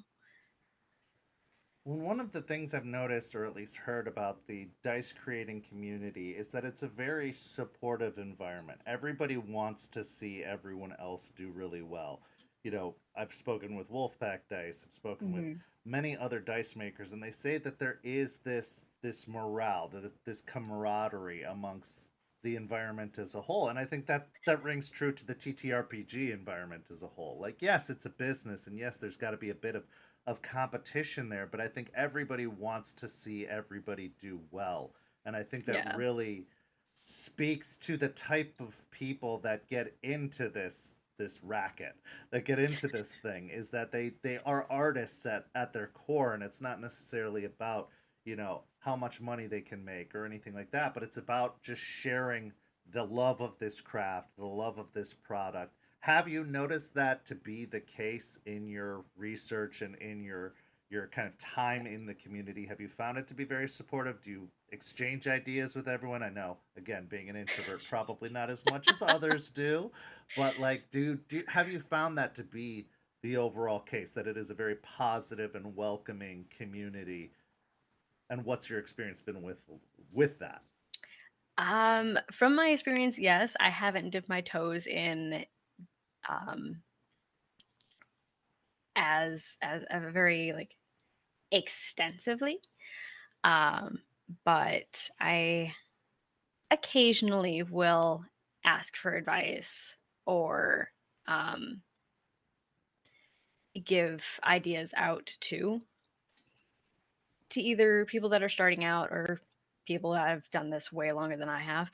Speaker 2: Well, one of the things I've noticed, or at least heard about the dice creating community, is that it's a very supportive environment. Everybody wants to see everyone else do really well. I've spoken with Wolfpack Dice, I've spoken with
Speaker 3: Mm-hmm.
Speaker 2: many other dice makers, and they say that there is this morale, this camaraderie amongst the environment as a whole. And I think that rings true to the TTRPG environment as a whole. Like, yes, it's a business, and yes, there's got to be a bit of competition there, but I think everybody wants to see everybody do well. And I think that
Speaker 3: Yeah.
Speaker 2: really speaks to the type of people that get into this racket, that get into this thing, is that they are artists at their core, and it's not necessarily about how much money they can make or anything like that, but it's about just sharing the love of this craft, the love of this product. Have you noticed that to be the case in your research and in your kind of time in the community? Have you found it to be very supportive? Do you exchange ideas with everyone? I know, again, being an introvert, probably not as much as others do, but like, do have you found that to be the overall case, that it is a very positive and welcoming community? And what's your experience been with that?
Speaker 3: From my experience, yes, I haven't dipped my toes in um, as a very like extensively, um, but I occasionally will ask for advice or um, give ideas out to either people that are starting out or people that have done this way longer than I have.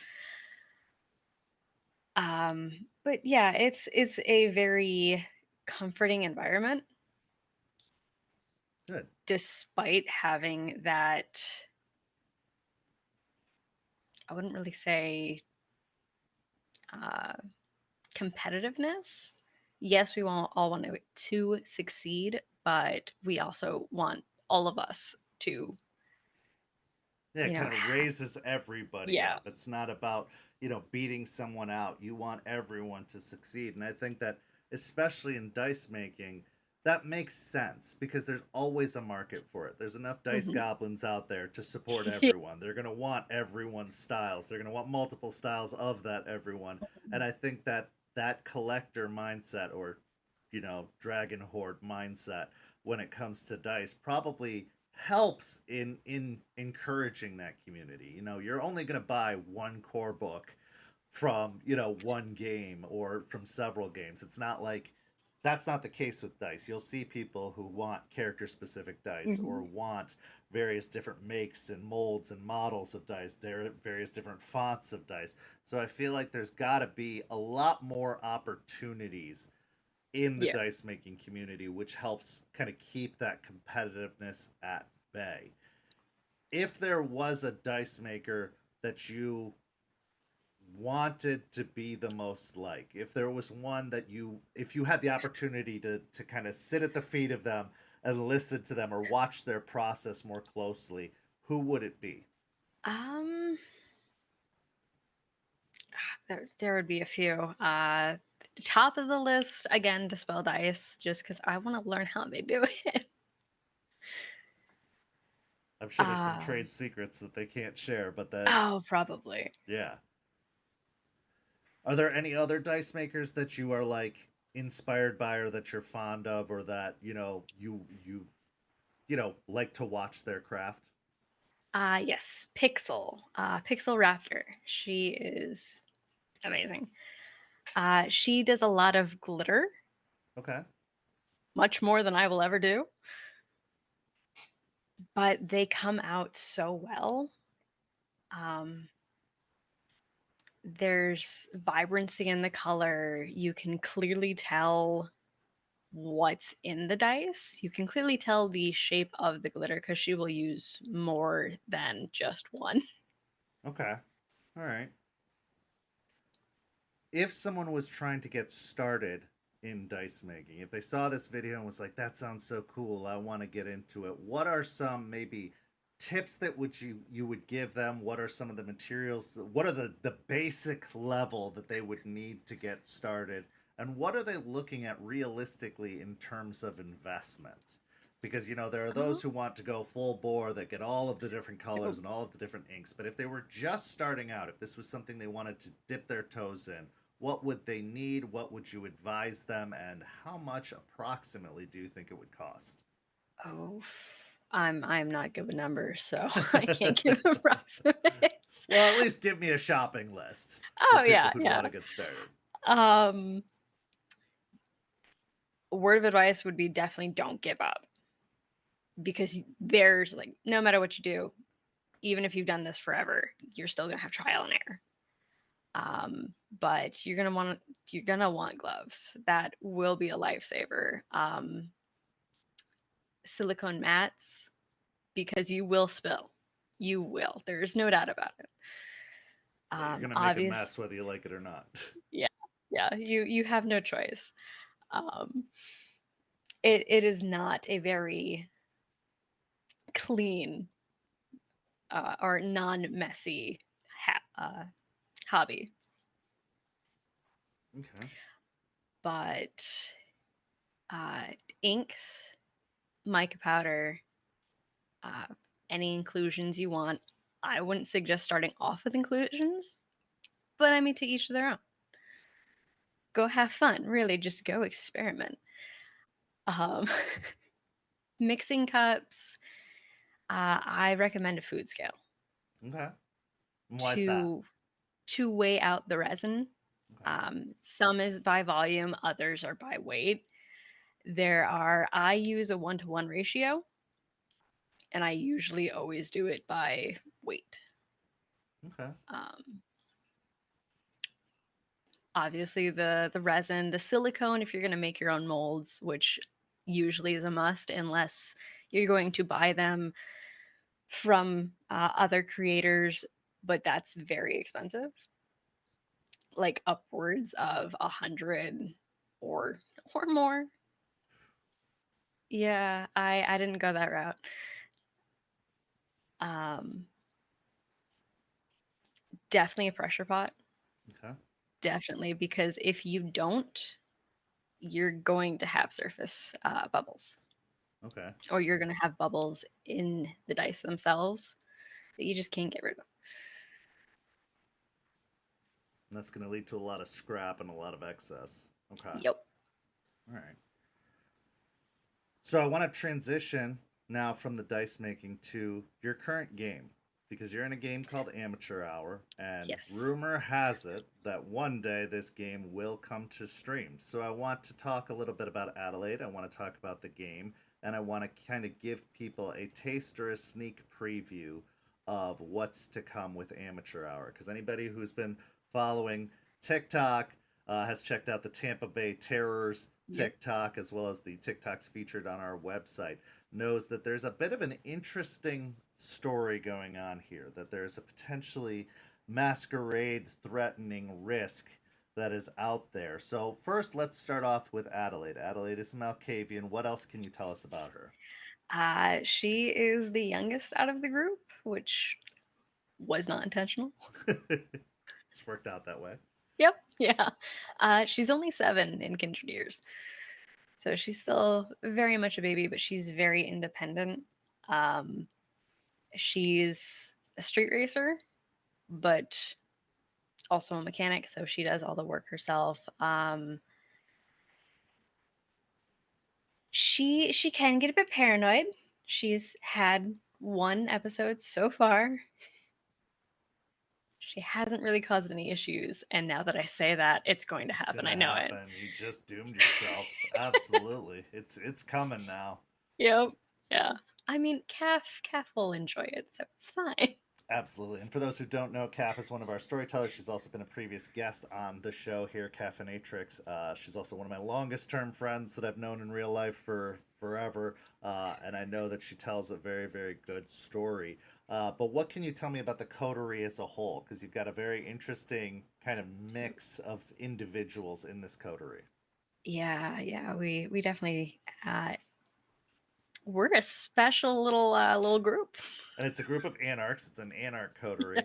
Speaker 3: But yeah, it's a very comforting environment
Speaker 2: Good.
Speaker 3: despite having that. I wouldn't really say uh, competitiveness. Yes, we all want to succeed, but we also want all of us to,
Speaker 2: Yeah, it kind of
Speaker 3: have.
Speaker 2: raises everybody
Speaker 3: Yeah.
Speaker 2: up. It's not about, beating someone out. You want everyone to succeed. And I think that, especially in dice making, that makes sense because there's always a market for it. There's enough dice
Speaker 3: Mhm.
Speaker 2: goblins out there to support everyone. They're going to want everyone's styles. They're going to want multiple styles of that everyone. And I think that that collector mindset, or, dragon horde mindset, when it comes to dice, probably helps in encouraging that community. You're only going to buy one core book from, one game or from several games. It's not like that's not the case with dice. You'll see people who want character specific dice, or
Speaker 3: Mhm.
Speaker 2: want various different makes and molds and models of dice. There are various different fonts of dice. So I feel like there's got to be a lot more opportunities in the
Speaker 3: Yeah.
Speaker 2: dice making community, which helps kind of keep that competitiveness at bay. If there was a dice maker that you wanted to be the most like? If there was one that if you had the opportunity to kind of sit at the feet of them and listen to them or watch their process more closely, who would it be?
Speaker 3: Um, there would be a few. Top of the list again, Dispel Dice, just because I want to learn how they do it.
Speaker 2: I'm sure there's some trade secrets that they can't share, but
Speaker 3: Oh, probably.
Speaker 2: yeah. Are there any other dice makers that you are like inspired by or that you're fond of or that, like to watch their craft?
Speaker 3: Yes, Pixel Raptor. She is amazing. She does a lot of glitter,
Speaker 2: Okay.
Speaker 3: much more than I will ever do, but they come out so well. Um, there's vibrancy in the color. You can clearly tell what's in the dice. You can clearly tell the shape of the glitter because she will use more than just one.
Speaker 2: Okay. All right. If someone was trying to get started in dice making, if they saw this video and was like, that sounds so cool, I want to get into it, what are some maybe tips that you would give them? What are some of the materials? What are the basic level that they would need to get started? And what are they looking at realistically in terms of investment? Because there are those who want to go full bore that get all of the different colors and all of the different inks. But if they were just starting out, if this was something they wanted to dip their toes in, what would they need? What would you advise them? And how much approximately do you think it would cost?
Speaker 3: Oh, I'm not good with numbers, so I can't give approximates.
Speaker 2: Well, at least give me a shopping list for
Speaker 3: Oh
Speaker 2: people
Speaker 3: yeah,
Speaker 2: who
Speaker 3: yeah.
Speaker 2: want to get started.
Speaker 3: Um, Word of advice would be definitely don't give up, because there's like no matter what you do, even if you've done this forever, you're still gonna have trial and error. But you're gonna want gloves. That will be a lifesaver. Silicone mats, because you will spill. You will. There's no doubt about it.
Speaker 2: Yeah, you're gonna make a
Speaker 3: Obvious.
Speaker 2: mess whether you like it or not.
Speaker 3: Yeah, yeah. You have no choice. Um, it is not a very clean or non-messy hobby,
Speaker 2: Okay.
Speaker 3: but uh, inks, mica powder, uh, any inclusions you want. I wouldn't suggest starting off with inclusions, but I mean, to each their own. Go have fun, really, just go experiment. Um, Mixing cups, I recommend a food scale
Speaker 2: Okay. And why is that?
Speaker 3: to weigh out the resin.
Speaker 2: Okay.
Speaker 3: Some is by volume, others are by weight. I use a 1-to-1 ratio, and I usually always do it by weight.
Speaker 2: Okay.
Speaker 3: Um, Obviously, the resin, the silicone, if you're going to make your own molds, which usually is a must, unless you're going to buy them from other creators, but that's very expensive, like upwards of 100 or more. Yeah, I didn't go that route. Um, Definitely a pressure pot,
Speaker 2: Okay.
Speaker 3: definitely, because if you don't, you're going to have surface bubbles,
Speaker 2: Okay.
Speaker 3: or you're going to have bubbles in the dice themselves that you just can't get rid of.
Speaker 2: And that's going to lead to a lot of scrap and a lot of excess. Okay.
Speaker 3: Yep.
Speaker 2: All right. So I want to transition now from the dice making to your current game because you're in a game called Amateur Hour, and
Speaker 3: Yes.
Speaker 2: rumor has it that one day this game will come to stream. So I want to talk a little bit about Adelaide. I want to talk about the game, and I want to kind of give people a taste or a sneak preview of what's to come with Amateur Hour. Because anybody who's been following TikTok has checked out the Tampa Bay Terrors
Speaker 3: Yep.
Speaker 2: TikTok as well as the TikToks featured on our website. knows that there's a bit of an interesting story going on here, that there's a potentially masquerade threatening risk that is out there. So, first, let's start off with Adelaide. Adelaide is Malkavian. What else can you tell us about her?
Speaker 3: She is the youngest out of the group, which was not intentional.
Speaker 2: It's worked out that way.
Speaker 3: Yep. Yeah. She's only 7 in kindred years. So she's still very much a baby, but she's very independent. Um, she's a street racer, but also a mechanic, so she does all the work herself. She can get a bit paranoid. She's had one episode so far. She hasn't really caused any issues, and now that I say that, it's going to
Speaker 2: It's
Speaker 3: happen.
Speaker 2: gonna
Speaker 3: I know it.
Speaker 2: happen. You just doomed yourself. Absolutely. It's coming now.
Speaker 3: Yep. Yeah. I mean, Calf will enjoy it, so it's fine.
Speaker 2: Absolutely. And for those who don't know, Kath is one of our storytellers. She's also been a previous guest on the show here, Caffeinatrix. She's also one of my longest term friends that I've known in real life for forever. And I know that she tells a very, very good story. But what can you tell me about the coterie as a whole? Because you've got a very interesting kind of mix of individuals in this coterie.
Speaker 3: Yeah. We definitely we're a special little group.
Speaker 2: And it's a group of anarchs. It's an anarch coterie.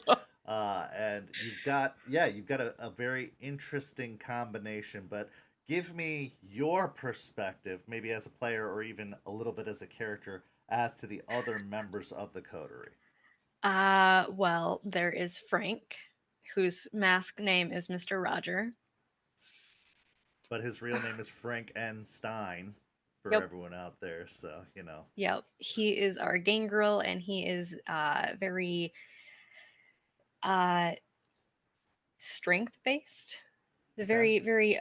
Speaker 2: And you've got a very interesting combination. But give me your perspective, maybe as a player or even a little bit as a character, as to the other members of the coterie.
Speaker 3: Well, there is Frank, whose mask name is Mr. Roger.
Speaker 2: But his real name is Frank N. Stein for
Speaker 3: Yep.
Speaker 2: everyone out there. So,
Speaker 3: Yep. He is our gangrel, and he is very uh strength based. The
Speaker 2: Okay.
Speaker 3: very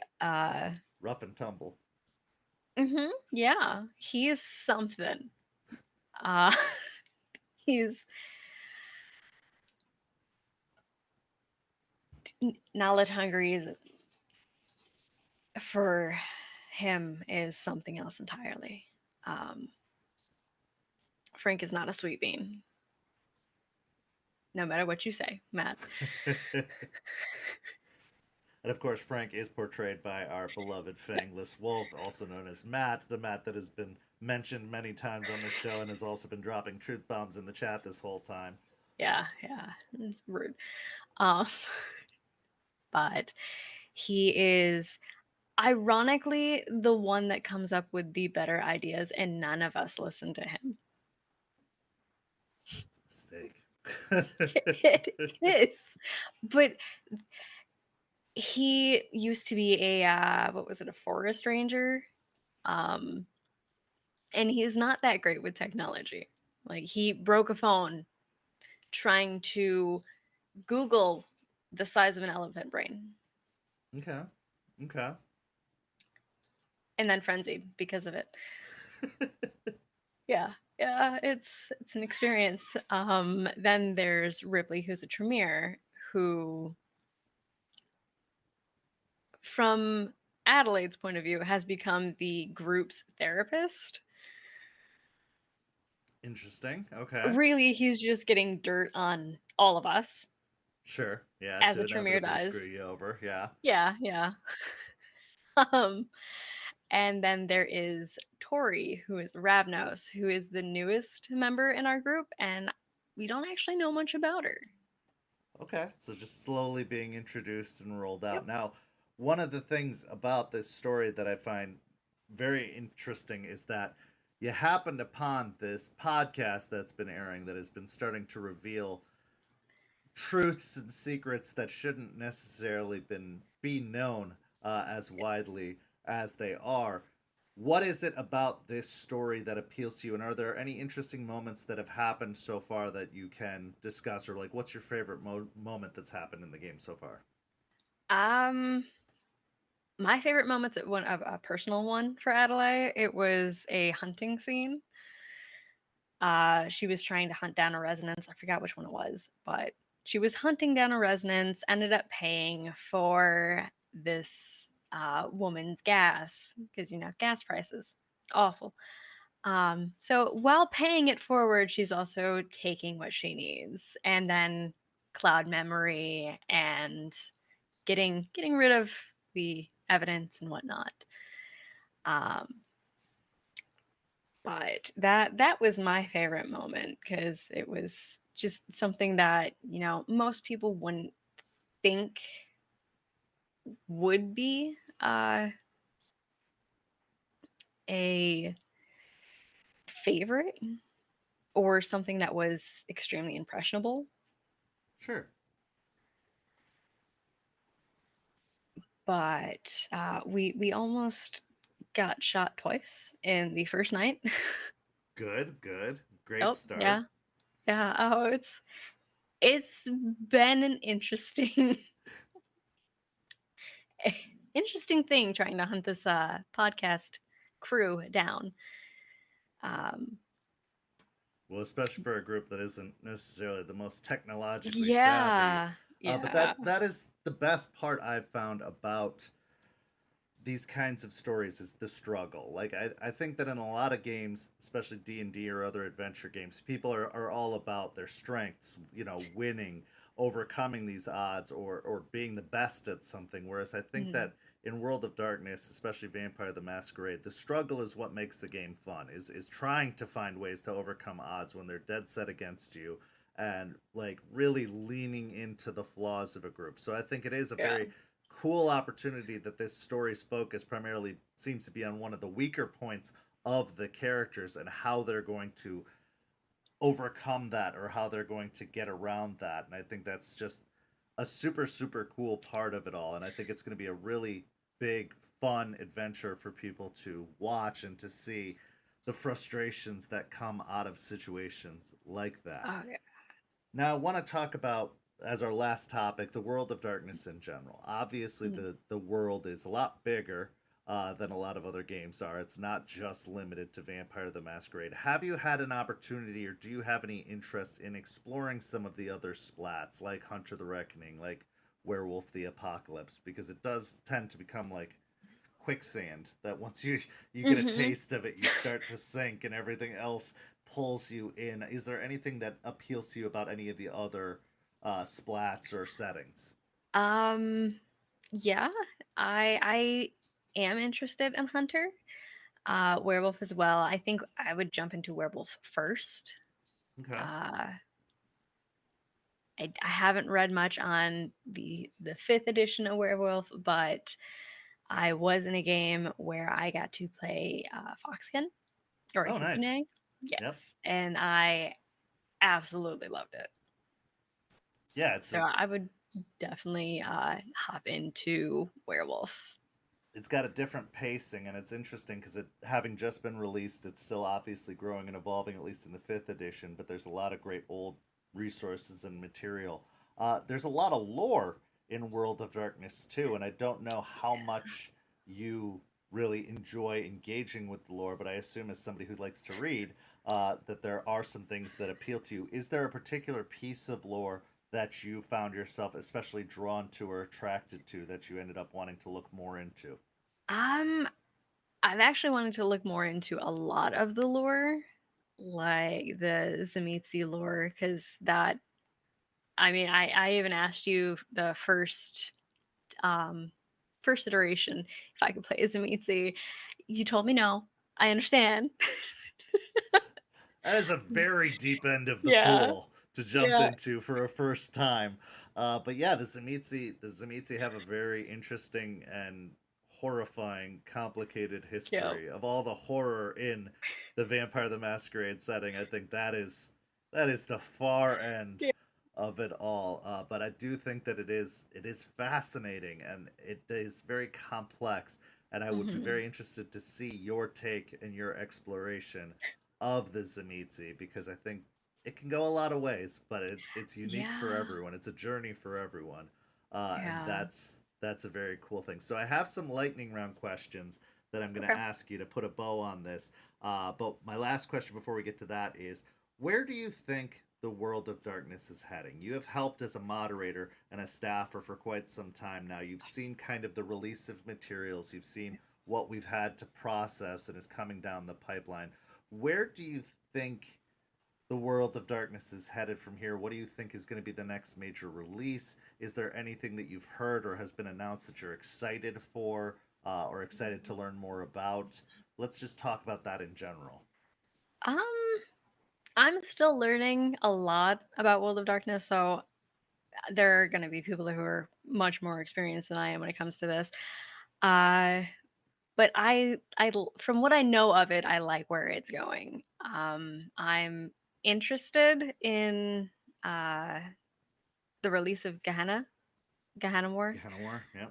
Speaker 2: Rough and tumble.
Speaker 3: yeah. He is something. Uh he's knowledge hungry is for him is something else entirely. Um Frank is not a sweet bean. No matter what you say, Matt.
Speaker 2: And of course, Frank is portrayed by our beloved Fangless Wolf, also known as Matt, the Matt that has been mentioned many times on the show and has also been dropping truth bombs in the chat this whole time.
Speaker 3: Yeah. It's rude. Um, but he is ironically the one that comes up with the better ideas, and none of us listen to him.
Speaker 2: It's a mistake.
Speaker 3: It is. But he used to be a what was it, a forest ranger? Um, and he's not that great with technology. Like, he broke a phone trying to Google the size of an elephant brain.
Speaker 2: Okay. Okay.
Speaker 3: And then frenzied because of it. Yeah, it's an experience. Then there's Ripley, who's a Tremere, who, from Adelaide's point of view, has become the group's therapist.
Speaker 2: Interesting. Okay.
Speaker 3: Really, he's just getting dirt on all of us,
Speaker 2: Sure. Yeah,
Speaker 3: as
Speaker 2: to
Speaker 3: a Tremere
Speaker 2: inevitably screw
Speaker 3: does.
Speaker 2: you over. Yeah.
Speaker 3: Yeah. um, and then there is Tori, who is Ravnos, who is the newest member in our group, and we don't actually know much about her.
Speaker 2: Okay, so just slowly being introduced and rolled
Speaker 3: Yep.
Speaker 2: out. Now, one of the things about this story that I find very interesting is that you happened upon this podcast that's been airing that has been starting to reveal truths and secrets that shouldn't necessarily be known as widely as they are. What is it about this story that appeals to you, and are there any interesting moments that have happened so far that you can discuss, or like what's your favorite moment that's happened in the game so far?
Speaker 3: My favorite moment's one of a personal one for Adelaide. It was a hunting scene. She was trying to hunt down a residence. I forgot which one it was, but she was hunting down a residence, ended up paying for this woman's gas, because gas prices awful. So while paying it forward, she's also taking what she needs, and then cloud memory and getting rid of the evidence and whatnot. Um, but that was my favorite moment because it was just something that most people wouldn't think would be a favorite or something that was extremely impressionable.
Speaker 2: Sure.
Speaker 3: But we almost got shot twice in the first night.
Speaker 2: Good, good. Great
Speaker 3: Oh
Speaker 2: start.
Speaker 3: yeah, yeah. Oh, it's been an interesting interesting thing trying to hunt this podcast crew down. Um,
Speaker 2: Well, especially for a group that isn't necessarily the most technologically savvy.
Speaker 3: yeah,
Speaker 2: But
Speaker 3: yeah.
Speaker 2: that is the best part I've found about these kinds of stories is the struggle. Like I think that in a lot of games, especially D&D or other adventure games, people are all about their strengths, winning, overcoming these odds, or being the best at something. Whereas I think
Speaker 3: Mm,
Speaker 2: that in World of Darkness, especially Vampire the Masquerade, the struggle is what makes the game fun, is trying to find ways to overcome odds when they're dead set against you, and like really leaning into the flaws of a group. So I think it is a
Speaker 3: yeah.
Speaker 2: very cool opportunity that this story's focus primarily seems to be on one of the weaker points of the characters and how they're going to overcome that or how they're going to get around that. And I think that's just a super, super cool part of it all. And I think it's going to be a really big, fun adventure for people to watch and to see the frustrations that come out of situations like that.
Speaker 3: Oh yeah.
Speaker 2: Now, I want to talk about, as our last topic, the world of darkness in general. Obviously,
Speaker 3: Mm.
Speaker 2: the world is a lot bigger than a lot of other games are. It's not just limited to Vampire the Masquerade. Have you had an opportunity, or do you have any interest in exploring some of the other splats, like Hunter the Reckoning, like Werewolf the Apocalypse? Because it does tend to become like quicksand that once you get a
Speaker 3: Mhm.
Speaker 2: taste of it, you start to sink, and everything else pulls you in. Is there anything that appeals to you about any of the other splats or settings?
Speaker 3: Um, yeah, I am interested in Hunter. Werewolf as well. I think I would jump into Werewolf first.
Speaker 2: Okay.
Speaker 3: Uh, I haven't read much on the fifth edition of Werewolf, but I was in a game where I got to play Foxkin or a
Speaker 2: Oh, nice.
Speaker 3: Kitsune.
Speaker 2: Yep.
Speaker 3: Yes, and I absolutely loved it.
Speaker 2: Yeah,
Speaker 3: So I would definitely hop into Werewolf.
Speaker 2: it's got a different pacing, and it's interesting because it having just been released, it's still obviously growing and evolving, at least in the fifth edition. But there's a lot of great old resources and material. There's a lot of lore in World of Darkness too, and I don't know how much you really enjoy engaging with the lore, but I assume as somebody who likes to read, that there are some things that appeal to you. Is there a particular piece of lore that you found yourself especially drawn to or attracted to that you ended up wanting to look more into?
Speaker 3: Um, I've actually wanted to look more into a lot of the lore, like the Zemitzi lore, because that. I mean, I even asked you the um first iteration if I could play as Zemitzi. You told me no. I understand.
Speaker 2: That is a very deep end of the
Speaker 3: Yeah,
Speaker 2: pool to jump
Speaker 3: yeah,
Speaker 2: into for a first time. But yeah, the Zamitzi have a very interesting and horrifying, complicated
Speaker 3: yeah.
Speaker 2: history of all the horror in the Vampire the Masquerade setting. I think that is the far end
Speaker 3: Yeah.
Speaker 2: of it all. But I do think that it is fascinating and it is very complex. And I would be
Speaker 3: Hmm.
Speaker 2: very interested to see your take and your exploration of the Zamitzi because I think it can go a lot of ways, but it's unique for
Speaker 3: Yeah.
Speaker 2: everyone. It's a journey for everyone, and
Speaker 3: Yeah.
Speaker 2: that's a very cool thing. So I have some lightning round questions that I'm going to
Speaker 3: Okay.
Speaker 2: ask you to put a bow on this. But my last question before we get to that is, where do you think the world of darkness is heading? You have helped as a moderator and a staffer for quite some time now. You've seen kind of the release of materials. You've seen what we've had to process and is coming down the pipeline. where do you think the World of Darkness is headed from here? What do you think is going to be the next major release? Is there anything that you've heard or has been announced that you're excited for or excited to learn more about? Let's just talk about that in general.
Speaker 3: Um, I'm still learning a lot about World of Darkness, so there are going to be people who are much more experienced than I am when it comes to this. Uh, but from what I know of it, I like where it's going. I'm interested in uh, the release of Gehenna War.
Speaker 2: Gehenna War, yeah.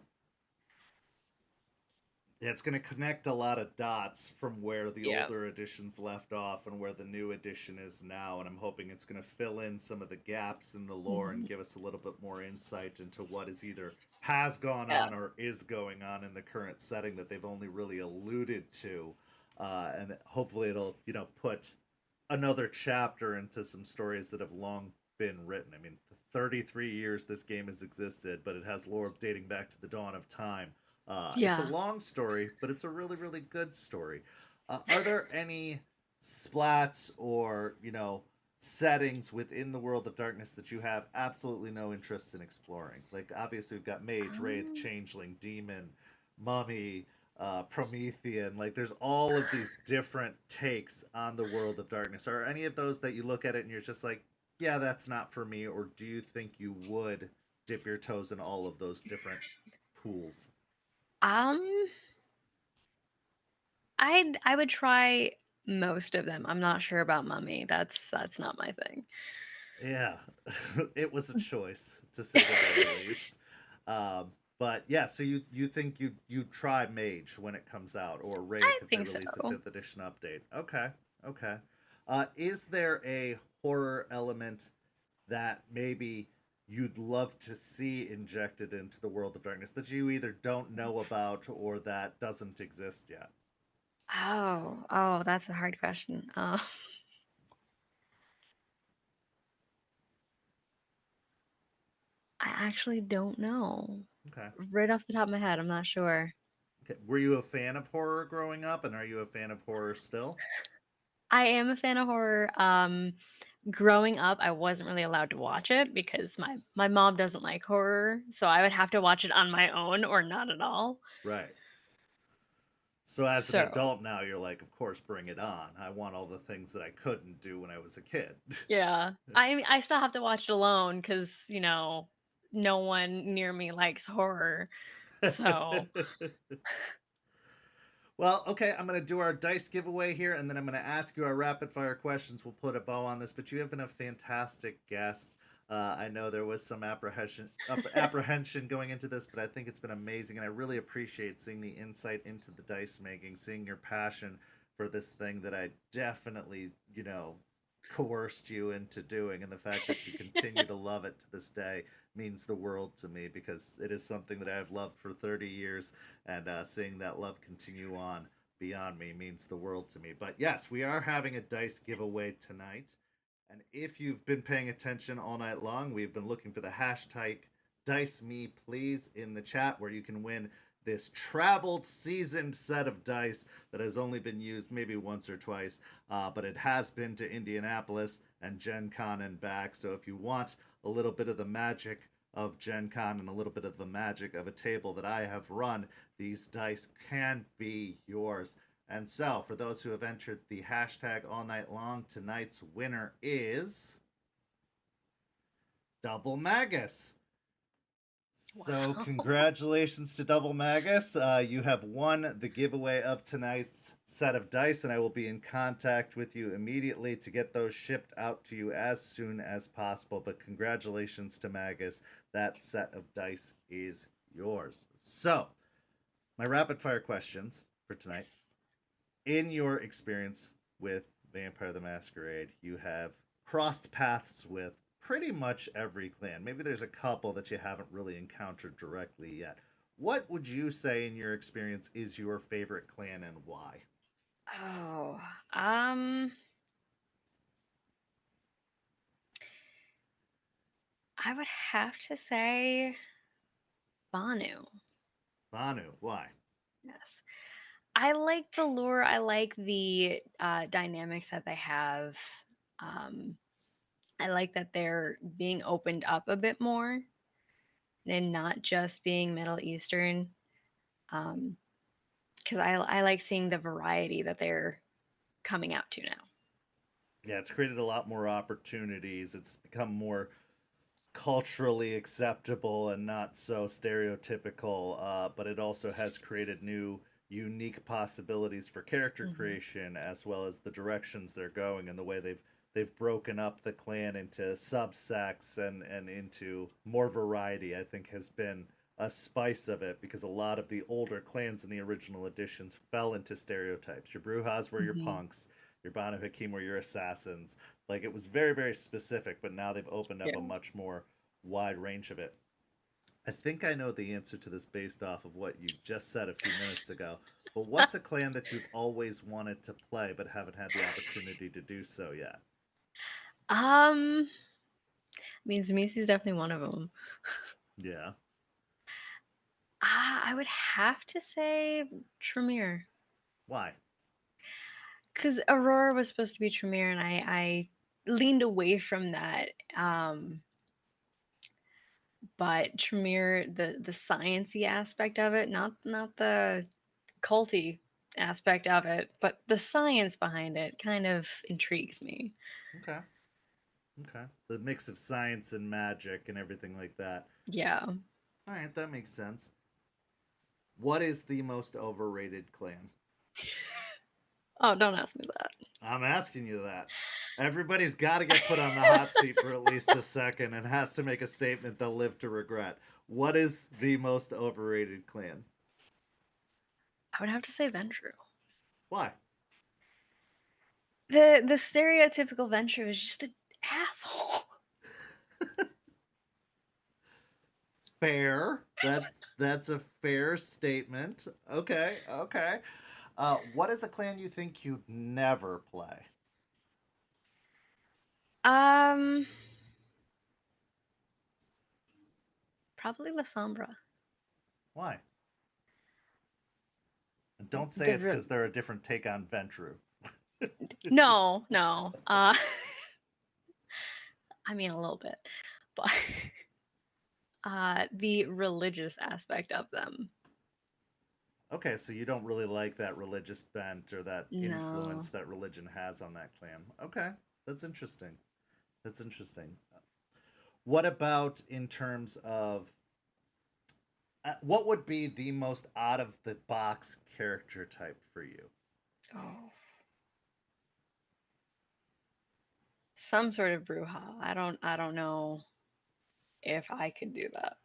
Speaker 2: Yeah, it's going to connect a lot of dots from where the
Speaker 3: Yeah.
Speaker 2: older editions left off and where the new edition is now. And I'm hoping it's going to fill in some of the gaps in the lore and
Speaker 3: Mhm.
Speaker 2: give us a little bit more insight into what is either has gone
Speaker 3: Yeah.
Speaker 2: on or is going on in the current setting that they've only really alluded to. And hopefully it'll, put another chapter into some stories that have long been written. I mean, 33 years this game has existed, but it has lore dating back to the dawn of time. It's a
Speaker 3: Yeah.
Speaker 2: long story, but it's a really, really good story. Are there any splats or, settings within the world of darkness that you have absolutely no interest in exploring? Like, obviously, we've got mage, wraith,
Speaker 3: Um,
Speaker 2: changeling, demon, mummy, Promethean. Like, there's all of these different takes on the world of darkness. Are any of those that you look at it and you're just like, yeah, that's not for me? Or do you think you would dip your toes in all of those different pools?
Speaker 3: um, I would try most of them. I'm not sure about Mummy. That's not my thing.
Speaker 2: Yeah, it was a choice to say the very least. But yeah, so you think you try Mage when it comes out, or
Speaker 3: I
Speaker 2: Wraith if they
Speaker 3: think so.
Speaker 2: release a fifth edition update? Okay, okay. Is there a horror element that maybe you'd love to see injected into the world of darkness that you either don't know about or that doesn't exist yet?
Speaker 3: Oh, that's a hard question. I actually don't know.
Speaker 2: Okay.
Speaker 3: Right off the top of my head, I'm not sure.
Speaker 2: Okay. Were you a fan of horror growing up, and are you a fan of horror still?
Speaker 3: I am a fan of horror. Growing up, I wasn't really allowed to watch it because my mom doesn't like horror, so I would have to watch it on my own or not at all.
Speaker 2: Right. So as an
Speaker 3: So,
Speaker 2: adult now, you're like, of course, bring it on. I want all the things that I couldn't do when I was a kid.
Speaker 3: yeah. I still have to watch it alone cuz, no one near me likes horror. So,
Speaker 2: Well, okay, I'm going to do our dice giveaway here, and then I'm going to ask you our rapid fire questions. We'll put a bow on this, but you have been a fantastic guest. I know there was some apprehension going into this, but I think it's been amazing, and I really appreciate seeing the insight into the dice making, seeing your passion for this thing that I definitely, coerced you into doing, and the fact that you continue to love it to this day means the world to me because it is something that I've loved for 30 years, and seeing that love continue on beyond me means the world to me. But yes, we are having a dice giveaway tonight. And if you've been paying attention all night long, we've been looking for the hashtag Dice Me Please in the chat where you can win this traveled, seasoned set of dice that has only been used maybe once or twice, but it has been to Indianapolis and Gen Con and back. So if you want a little bit of the magic of Gen Con and a little bit of the magic of a table that I have run, these dice can be yours. And so, for those who have entered the hashtag all night long, tonight's winner is Double Magus. So,
Speaker 3: wow.
Speaker 2: congratulations to Double Magus. You have won the giveaway of tonight's set of dice, and I will be in contact with you immediately to get those shipped out to you as soon as possible. But congratulations to Magus. That set of dice is yours. So, my rapid fire questions for tonight.
Speaker 3: Yes.
Speaker 2: In your experience with Vampire the Masquerade, you have crossed paths with pretty much every clan. Maybe there's a couple that you haven't really encountered directly yet. What would you say, in your experience, is your favorite clan and why?
Speaker 3: Oh, um, I would have to say Banu.
Speaker 2: Banu, why?
Speaker 3: Yes. I like the lore. I like the dynamics that they have. Um, I like that they're being opened up a bit more and not just being Middle Eastern. Because I like seeing the variety that they're coming out to now.
Speaker 2: Yeah, it's created a lot more opportunities. It's become more culturally acceptable and not so stereotypical, but it also has created new, unique possibilities for character
Speaker 3: Mm-hmm.
Speaker 2: creation, as well as the directions they're going and the way they've broken up the clan into subsects and into more variety. I think has been a spice of it, because a lot of the older clans in the original editions fell into stereotypes. Your Brujas were your
Speaker 3: Mm-hmm.
Speaker 2: punks, your Banu Hakim were your assassins. Like, it was very, very specific, but now they've opened up
Speaker 3: Yeah.
Speaker 2: a much more wide range of it. I think I know the answer to this based off of what you just said a few minutes ago. But what's a clan that you've always wanted to play but haven't had the opportunity to do so yet?
Speaker 3: I mean, Zamisi's definitely one of them.
Speaker 2: Yeah.
Speaker 3: I would have to say Tremere.
Speaker 2: Why?
Speaker 3: Because Aurora was supposed to be Tremere, and I leaned away from that. But Tremere, the sciencey aspect of it, not the culty aspect of it, but the science behind it kind of intrigues me.
Speaker 2: Okay. Okay. The mix of science and magic and everything like that.
Speaker 3: Yeah.
Speaker 2: All right, that makes sense. What is the most overrated clan?
Speaker 3: Oh, don't ask me that.
Speaker 2: I'm asking you that. Everybody's got to get put on the hot seat for at least a second and has to make a statement they'll live to regret. What is the most overrated clan?
Speaker 3: I would have to say Ventru.
Speaker 2: Why?
Speaker 3: The stereotypical Ventru is just an asshole.
Speaker 2: Fair. That's a fair statement. Okay, okay. What is a clan you think you'd never play?
Speaker 3: Um, Probably La Sombra.
Speaker 2: Why? And don't say
Speaker 3: The
Speaker 2: it's
Speaker 3: real
Speaker 2: because they're a different take on Ventru.
Speaker 3: no, no. I mean a little bit, but the religious aspect of them.
Speaker 2: Okay, so you don't really like that religious bent or that
Speaker 3: No.
Speaker 2: influence that religion has on that clan. Okay, that's interesting. That's interesting. What about in terms of what would be the most out of the box character type for you?
Speaker 3: Oh. Some sort of Bruja. I don't know if I could do that.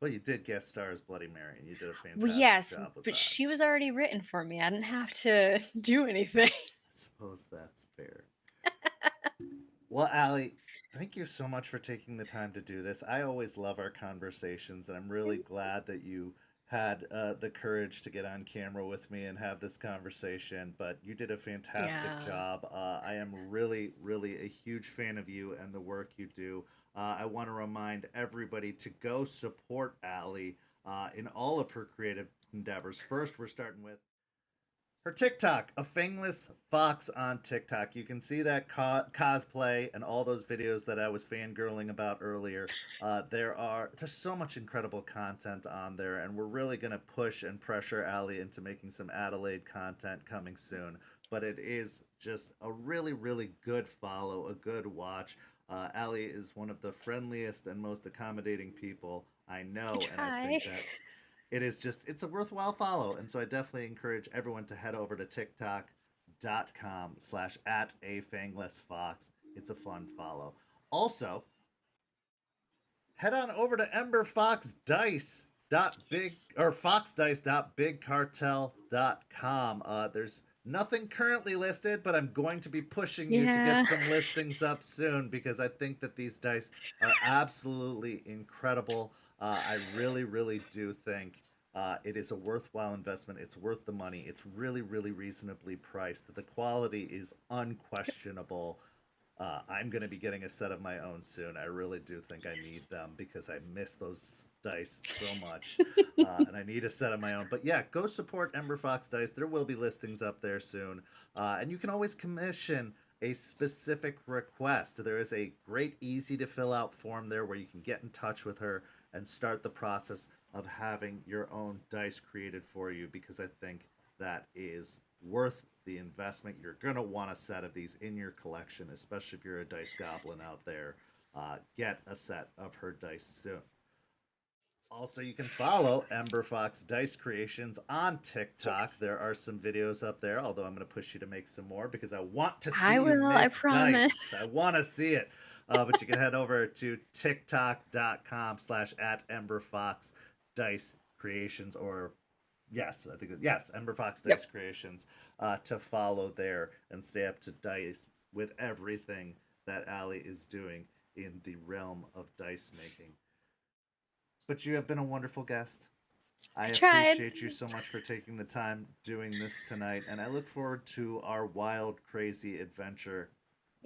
Speaker 2: Well, you did guest star as Bloody Mary, and you did a
Speaker 3: Well,
Speaker 2: fantastic
Speaker 3: yes,
Speaker 2: job with
Speaker 3: but
Speaker 2: that.
Speaker 3: she was already written for me. I didn't have to do anything.
Speaker 2: I suppose that's fair. Well, Allie, thank you so much for taking the time to do this. I always love our conversations, and I'm really glad that you had the courage to get on camera with me and have this conversation. But you did a fantastic
Speaker 3: Yeah.
Speaker 2: job. I am really, really a huge fan of you and the work you do. I want to remind everybody to go support Allie in all of her creative endeavors. First, we're starting with her TikTok, a fangless fox on TikTok. You can see that cosplay and all those videos that I was fangirling about earlier. There's so much incredible content on there, and we're really gonna push and pressure Allie into making some Adelaide content coming soon. But it is just a really, really good follow, a good watch. Allie is one of the friendliest and most accommodating people I
Speaker 3: I
Speaker 2: know, and I
Speaker 3: try.
Speaker 2: think that it's a worthwhile follow. And so I definitely encourage everyone to head over to tiktok.com/ at a fangless fox. It's a fun follow. Also, head on over to Ember Fox Dice big or foxdice.bigcartel.com. There's nothing currently listed, but I'm going to be pushing you to get
Speaker 3: Yeah.
Speaker 2: some listings up soon, because I think that these dice are absolutely incredible. I really, really do think it is a worthwhile investment. It's worth the money. It's really, really reasonably priced. The quality is unquestionable. I'm going to be getting a set of my own soon. I really do think I need them because I miss those dice so much. And I need a set of my own. But yeah, go support Ember Fox Dice. There will be listings up there soon. And you can always commission a specific request. There is a great, easy to fill out form there where you can get in touch with her and start the process of having your own dice created for you, because I think that is worth the investment. You're going to want a set of these in your collection, especially if you're a dice goblin out there. Get a set of her dice soon. Also, you can follow Ember Fox Dice Creations on TikTok.
Speaker 3: Yes.
Speaker 2: There are some videos up there, although I'm going to push you to make some more because I want to see
Speaker 3: I
Speaker 2: you
Speaker 3: will,
Speaker 2: make
Speaker 3: I promise.
Speaker 2: dice. I want to see it. But you can head over to tiktok.com/@EmberFox Dice Creations, or yes, I think Ember Fox Dice Creations, to follow there and stay up to date with everything that Allie is doing in the realm of dice making. But you have been a wonderful guest. I appreciate you so much for taking the time doing this tonight, and I look forward to our wild, crazy adventure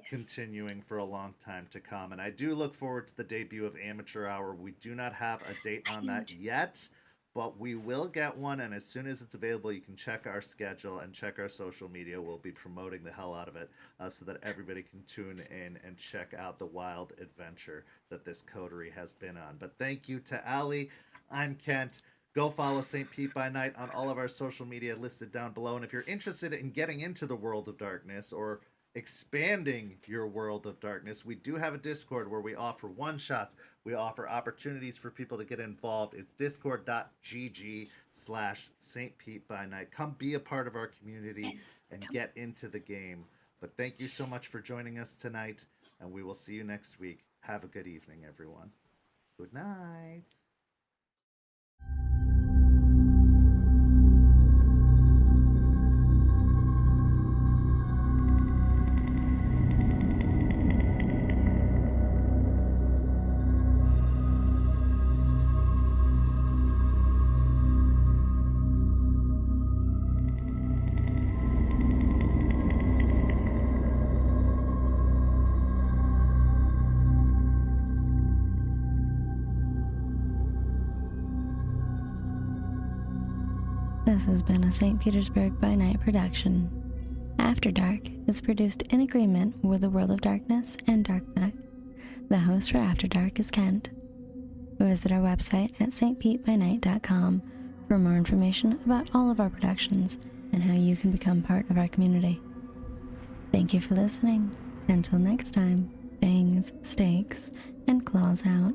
Speaker 2: continuing for a long time to come. And I do look forward to the debut of Amateur Hour. We do not have a date on that yet, but we will get one, and as soon as it's available, you can check our schedule and check our social media. We'll be promoting the hell out of it so that everybody can tune in and check out the wild adventure that this coterie has been on. But thank you to Allie. I'm Kent. Go follow St. Pete by Night on all of our social media listed down below. And if you're interested in getting into the World of Darkness or expanding your World of Darkness, we do have a Discord where we offer one-shots. We offer opportunities for people to get involved. It's discord.gg/St. Pete by Night. Come be a part of our community and get into the game. But thank you so much for joining us tonight, and we will see you next week. Have a good evening, everyone. Good night.
Speaker 1: This has been a St. Petersburg by Night production. After Dark is produced in agreement with the World of Darkness and Darknet. The host for After Dark is Kent. Visit our website at stpetbynight.com for more information about all of our productions and how you can become part of our community. Thank you for listening. Until next time, fangs, stakes, and claws out.